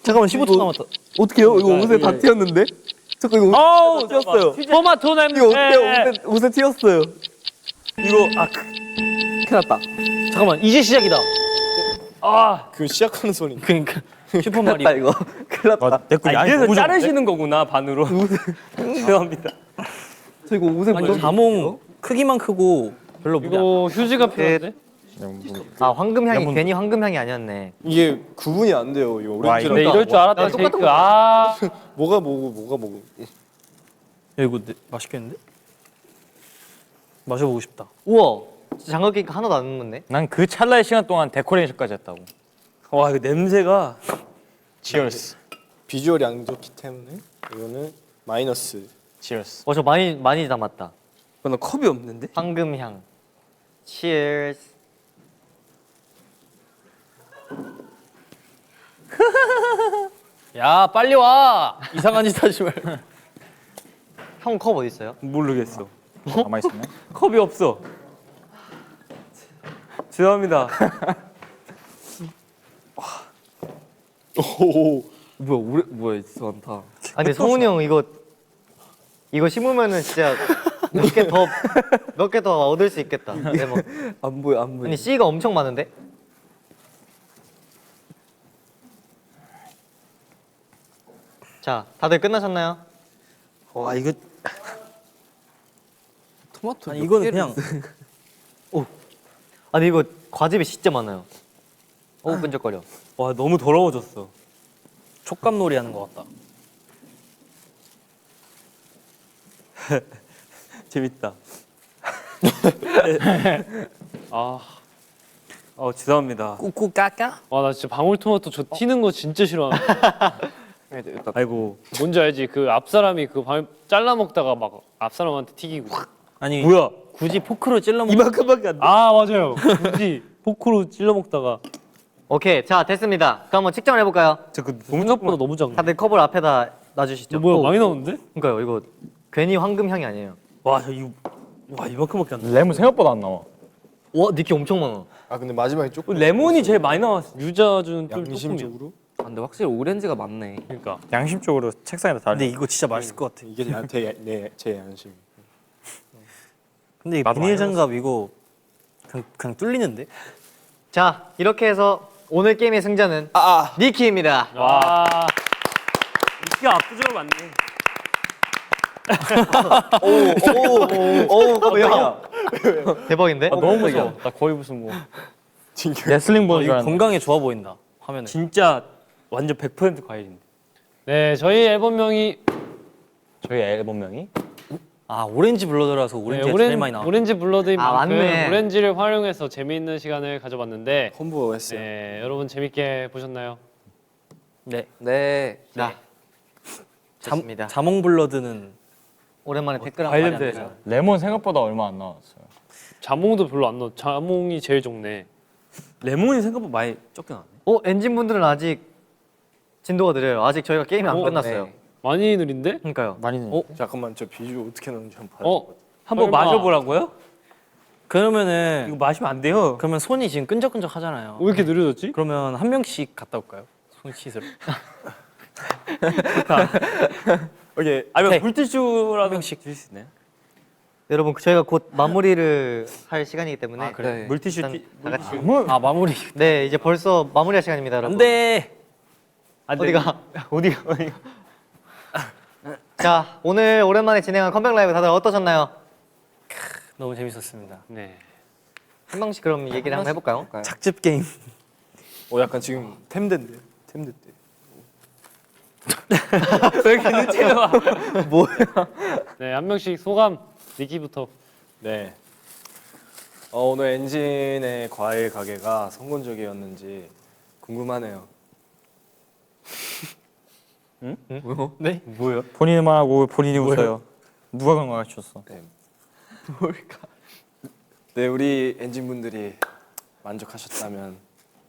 잠깐만 15초 남았다. 어떡해요? 이거 옷에 다 튀었는데? 잠깐 이거 아우 튀었어요. 토마토 냄새. 이거 어떡해요? 옷에 튀었어요. 이거 큰일 났다. 잠깐만 이제 시작이다. 그 시작하는 소리. 그러니까 슈퍼 큰일 마리오. 났다 이거. 큰일 났다. 내거 양이 이래서 너무 적은데? 자르시는 거구나 반으로. 죄송합니다. 저 이거 옷에 아니 자몽 크기만 크고 별로 무게 안 이거 휴지가 필요한데? 아 황금향이 괜히 황금향이 아니었네. 이게 구분이 안 돼요. 이거 와, 오렌지랑. 근데 이럴 줄 알았다 제이크. 뭐가 뭐고. 야, 이거 맛있겠는데? 마셔보고 싶다. 우와. 진짜 장갑 끼니까 하나도 안 먹네. 난 그 찰나의 시간 동안 데코레이션까지 했다고. 와 이거 냄새가. 치얼스. 비주얼이 안 좋기 때문에 이거는 마이너스. 치얼스. 저 많이 담았다. 나 컵이 없는데? 황금향. Cheers. 야 빨리 와. 이상한 짓 하지 말. 형 컵 어디 있어요? 모르겠어. 가만히 있었네. 컵이 없어. 죄송합니다. 오. 뭐야 진짜 많다. 아니 근데 성훈이 형 이거 심으면은 진짜 몇 개 더 얻을 수 있겠다. 대박. 안 보여. 아니 C가 엄청 많은데? 자, 다들 끝나셨나요? 와 이거 토마토. 아니 이거는 그냥 아니 이거 과즙이 진짜 많아요. 어우 끈적거려. 와 너무 더러워졌어. 촉감놀이 하는 것 같다. 재밌다. 죄송합니다. 꾸꾸 까까? 나 진짜 방울토마토 저 튀는 거 진짜 싫어하는데. 아이고. 뭔지 알지? 그 앞사람이 그 잘라 먹다가 막 앞사람한테 튀기고. 아니 뭐야? 굳이 포크로 찔러 먹. 이만큼밖에 안 돼. 아 맞아요. 굳이 포크로 찔러 먹다가. 오케이, 자 됐습니다. 그럼 한번 측정을 해볼까요? 생각보다 너무 작네. 다들 컵을 앞에다 놔주시죠. 뭐야 많이 나오는데? 그러니까요, 이거 괜히 황금 향이 아니에요. 와 이거 와 이만큼밖에 안 돼. 레몬 생각보다 안 나와. 와, 니키 엄청 많아. 아 근데 마지막에 조금 레몬이 제일 많이 나왔어. 유자주는 좀 조금이야. 양심적으로 근데 확실히 오렌지가 많네. 그러니까. 양심적으로 책상에다 달려. 근데 이거 진짜 맛있을 것 같아. 이게 제 양심. 근데 이 비닐 장갑 이거 그냥 뚫리는데? 자, 이렇게 해서 오늘 게임의 승자는 니키입니다. 와. 이게 압도적으로 많네. 야, 대박인데? 너무 무서워. 나 거의 무슨 뭐. 레슬링 보는 줄 이거 알았는데. 건강에 좋아 보인다. 화면에. 진짜 완전 100% 과일인데. 네, 저희 앨범명이 저희 앨범명이 아 오렌지 블러드라서 오렌지가 제일 많이 나와. 오렌지 블러드인 아, 만큼 맞네. 오렌지를 활용해서 재미있는 시간을 가져봤는데 콤보 했어요. 네, 여러분 재밌게 보셨나요? 네. 네. 자, 좋습니다. 자몽 블러드는 오랜만에 댓글 과일 한번 냄새. 하자. 레몬 생각보다 얼마 안 나왔어요. 자몽도 별로 안 넣어. 자몽이 제일 적네. 레몬이 생각보다 많이 적게 나네. 엔진 분들은 아직 진도가 느려요. 아직 저희가 게임이 안 끝났어요. 네. 많이 느린데? 그러니까요. 많이 는 잠깐만 저 비주 어떻게 나오는지 한번 봐요. 한번 설마. 마셔보라고요? 그러면은 이거 이거 마시면 안 돼요. 그러면 손이 지금 끈적끈적 하잖아요. 왜 이렇게 느려졌지? 그러면 한 명씩 갔다 올까요? 손 씻으러. 오케이. 아니면 물티슈라도 한 명씩 줄 수 있나요? 여러분, 저희가 곧 마무리를 할 시간이기 때문에 네. 물티슈 일단 다 같이. 아 마무리. 네, 이제 벌써 마무리할 시간입니다, 여러분. 안돼. 어디가? 자, 오늘 오랜만에 진행한 컴백 라이브 다들 어떠셨나요? 너무 재밌었습니다. 네. 한 명씩 그럼 얘기를 한번 해볼까요? 착즙 게임. 약간 지금 템대인데요. 템대 때. 왜 이렇게 눈치가 와? 네, 한 명씩 소감 니키부터. 네. 오늘 엔진의 과일 가게가 성공적이었는지 궁금하네요. 네? 뭐요? 본인만 하고 본인이 웃어요. 누가 그런 거 가르쳤어? 네, 우리 엔진 분들이 만족하셨다면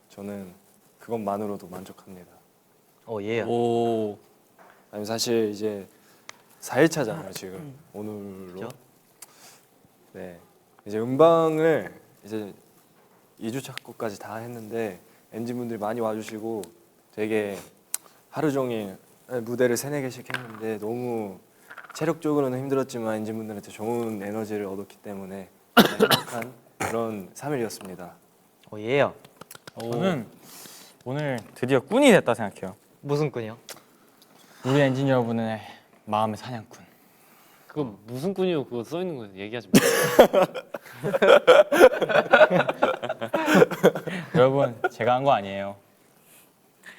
저는 그것만으로도 만족합니다. 예. 오. 아니 사실 이제 4일차잖아요 지금 오늘로. 네, 이제 음방을 이제 2주차 것까지 다 했는데 엔진 분들이 많이 와주시고 되게 하루 종일 무대를 3-4개씩 했는데 너무 체력적으로는 힘들었지만 엔진 분들한테 좋은 에너지를 얻었기 때문에 행복한 그런 3일이었습니다. 예. 저는 오늘 드디어 꾼이 됐다 생각해요. 무슨 꾼이요? 우리 엔진 여러분의 마음의 사냥꾼. 그거 무슨 꾼이요? 그거 써 있는 거 얘기하지 마. 여러분 제가 한 거 아니에요.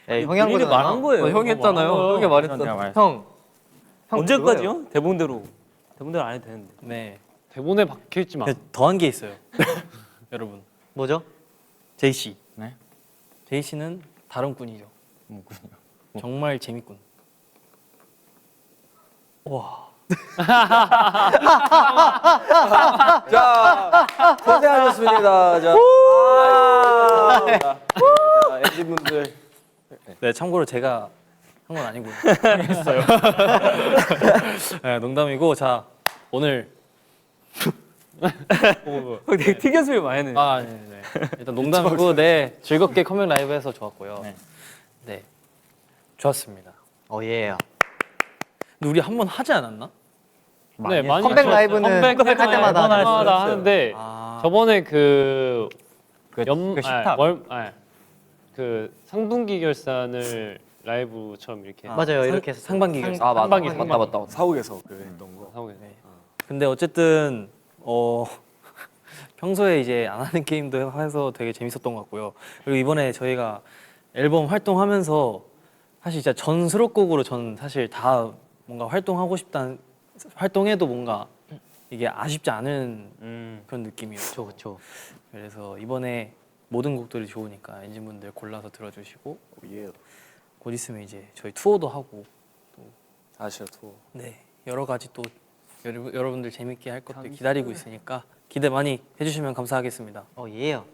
형이 한 거잖아요. 말한 거예요. 형이 했잖아요. 형이 제가 말했잖아. 말했어요. 형 언제까지요? 대본대로. 대본대로 안 해도 되는데. 네. 대본에 박혀 있지 마. 더한 게 있어요. 여러분. 뭐죠? 제이 씨. 네? 제이 씨는 다른 꾼이죠. 뭐 꾼이요? 정말 재밌군. 와. 자, 고생하셨습니다. 자, 엔진 분들. 네, 참고로 제가 한 건 아니고요. 했어요. 네, 농담이고 자 오늘 되게 특이한 소리 많이 내. 아, 네, 네. 일단 농담이고 네 즐겁게 컴백 라이브해서 좋았고요. 네, 좋았습니다. 예. 근데 우리 한 번 하지 않았나? 네, 많이 컴백 라이브는 할 때마다 때마다 하는데 아, 저번에 그 식탁. 그 상분기 결산을 라이브처럼 이렇게 맞아요. 이렇게 해서 상반기 결산. 아 맞다. 상반기, 맞다. 사옥에서 그 했던 거. 하고 근데 어쨌든 평소에 이제 안 하는 게임도 해서 되게 재밌었던 것 같고요. 그리고 이번에 저희가 앨범 활동하면서 사실 진짜 전 수록곡으로 전 사실 다 뭔가 활동하고 싶다는 활동해도 뭔가 이게 아쉽지 않은 그런 느낌이었죠. 그렇죠. 그래서 이번에 모든 곡들이 좋으니까 엔진분들 골라서 들어주시고 곧 있으면 이제 저희 투어도 하고 아시아 투어. 네 여러 가지 또 여러분들 재밌게 할 것들 기다리고 있으니까 기대 많이 해주시면 감사하겠습니다. 예요.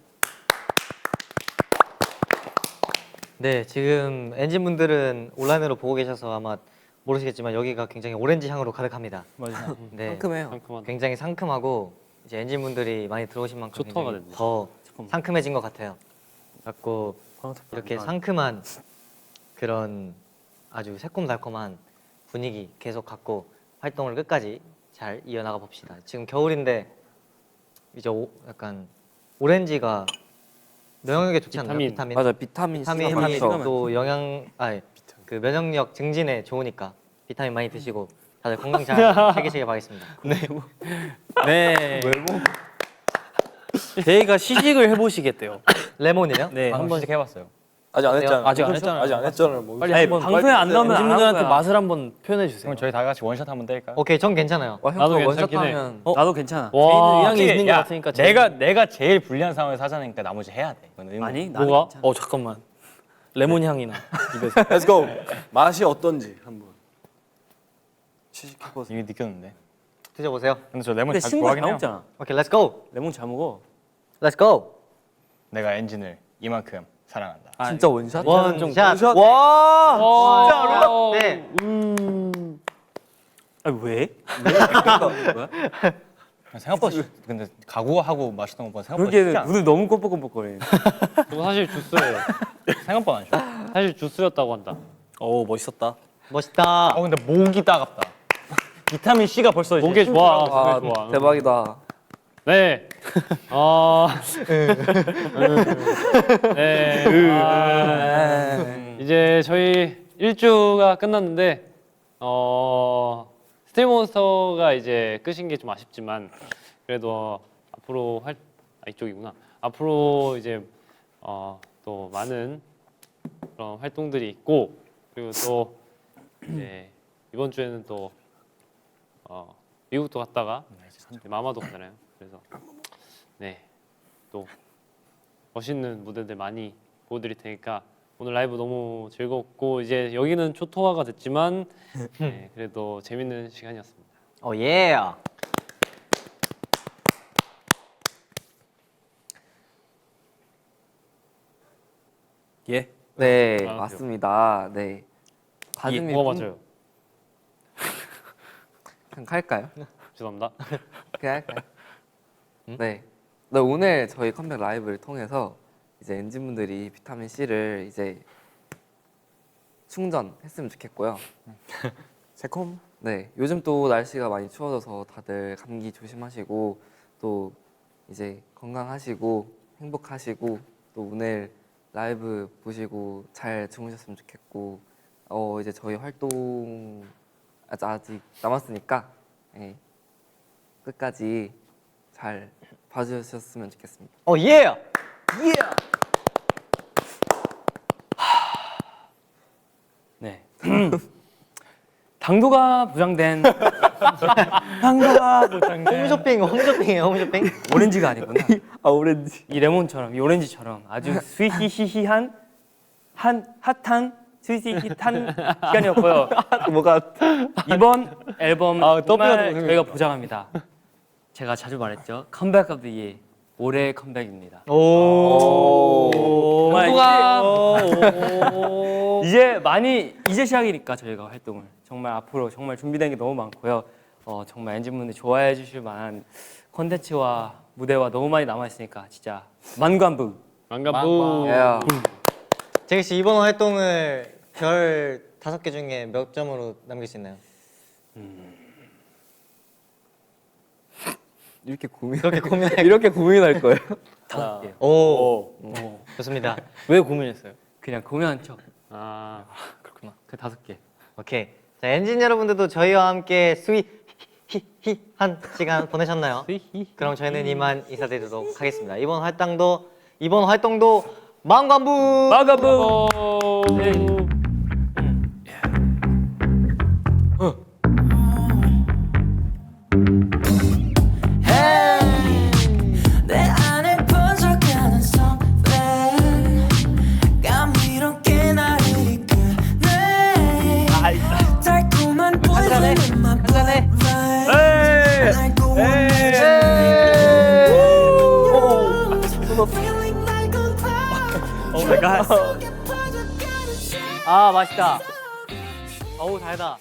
네, 지금 엔진분들은 온라인으로 보고 계셔서 아마 모르시겠지만 여기가 굉장히 오렌지 향으로 가득합니다. 맞아요. 네, 상큼해요. 굉장히 상큼하고 이제 엔진분들이 많이 들어오신 만큼 초토화가 굉장히 됐네. 더 상큼해진 것 같아요. 갖고 이렇게 상큼한 그런 아주 새콤달콤한 분위기 계속 갖고 활동을 끝까지 잘 이어나가 봅시다. 지금 겨울인데 이제 약간 오렌지가 면역력에 좋지 않나요? 비타민. 맞아, 비타민 C가 비타민이 많죠. 또 그 면역력 증진에 좋으니까 비타민 많이 드시고 다들 건강 잘 챙기시길 바라겠습니다. 네. 제이가 시식을 해보시겠대요. 레몬이요? 네, 한 한번 번씩 해봤어요. 아직 안 했잖아. 아직 안 했잖아요. 아직 안 했잖아요. 뭐. 빨리 한번 방송에 안 나오면 안 엔진분들한테 하고요. 맛을 한번 표현해 주세요. 그럼 저희 다 같이 원샷 한번 때릴까요? 오케이, 전 괜찮아요. 와, 형 나도 거 원샷 괜찮긴 해. 하면 나도 괜찮아. 제이는 의향이 솔직히, 있는 것 야, 같으니까 제이- 내가 제일 불리한 상황에서 하자니까 나머지 해야 돼. 이거는 의무. 아니 나는 뭐가? 괜찮아. 잠깐만 레몬 향이 나 입에서. Let's go. 맛이 어떤지 한번 시식해보세요. 이미 느꼈는데. 드셔보세요. 근데 저 레몬 근데 잘 친구가 좋아하긴 잘 해요. 먹잖아. 오케이, 렛츠 고. 레몬 잘 먹어. 렛츠 고. 내가 엔진을 이만큼 사랑한다. 진짜 원샷? 원샷. 와. 진짜로? 네. 아 왜? 생각보다 근데 각오하고 마시던 것보다 생각보다 그러게 쉽지 않아. 눈을 너무 껌뻑껌뻑거리네. 그거 사실 주스예요. 생각보다 안 쉬워. 사실 주스였다고 한다. 오 멋있었다. 멋있다. 근데 목이 따갑다. 비타민 C가 벌써 이제 목에 좋아. 아, 목에 좋아. 대박이다. 네. 네. 이제 저희 1주가 끝났는데 스테이몬스터가 이제 끝인 게 좀 아쉽지만 그래도 앞으로 이쪽이구나. 앞으로 이제 또 많은 그런 활동들이 있고 그리고 또 이제 이번 주에는 또 미국도 갔다가 이제 마마도 가잖아요. 그래서 네 또 멋있는 무대들 많이 보여드릴 테니까 오늘 라이브 너무 즐겁고 이제 여기는 초토화가 됐지만 네, 그래도 재밌는 시간이었습니다. 예. 예. 네, 아, 맞습니다. 네. 가슴이 뭐가 뿜- 맞아요? 그냥 갈까요? 죄송합니다. 그냥 할까요? 네. 네, 오늘 저희 컴백 라이브를 통해서 이제 엔진분들이 비타민 C를 이제 충전했으면 좋겠고요. 새콤. 네, 요즘 또 날씨가 많이 추워져서 다들 감기 조심하시고 또 이제 건강하시고 행복하시고 또 오늘 라이브 보시고 잘 주무셨으면 좋겠고 이제 저희 활동 아직 남았으니까 네, 끝까지 잘 봐주셨으면 좋겠습니다. 예. 네. 당도가 보장된 당도가 보장된 홈쇼핑이에요, 홈쇼핑. 오렌지가 아니구나. 아 오렌지. 이 레몬처럼 이 오렌지처럼 아주 스위시시시한 핫한 스위시시한 시간이었고요. 뭐가 이번 앨범 정말 떠들어도 저희가 보장합니다. 제가 자주 말했죠. 컴백 오브 이 올해 컴백입니다. 오. 정말 이제 많이 이제 시작이니까 저희가 활동을 정말 앞으로 정말 준비된 게 너무 많고요. 정말 엔진분들 좋아해 주실 만한 콘텐츠와 무대와 너무 많이 남아 있으니까 진짜 만관부. 만감부. 야, 재기 씨 이번 활동을 별 5개 중에 몇 점으로 남길 수 있나요? 이렇게 고민 그렇게 고민할 이렇게 고민할 거예요? 다섯 개. 오. 좋습니다. 왜 고민했어요? 그냥 공연한 척. 그렇구나. 그 5개. 오케이. 자, 엔진 여러분들도 저희와 함께 히히한 시간 보내셨나요? 그럼 저희는 이만 인사드리도록 하겠습니다. 이번 활동도 망관부. 내 안에 번져가는 something 감미롭게 나를 이끄네 달콤한 poison in my blood 날 구원해 Feeling like a cloud 오 마이 갓. 아 맛있다. 어우 달다.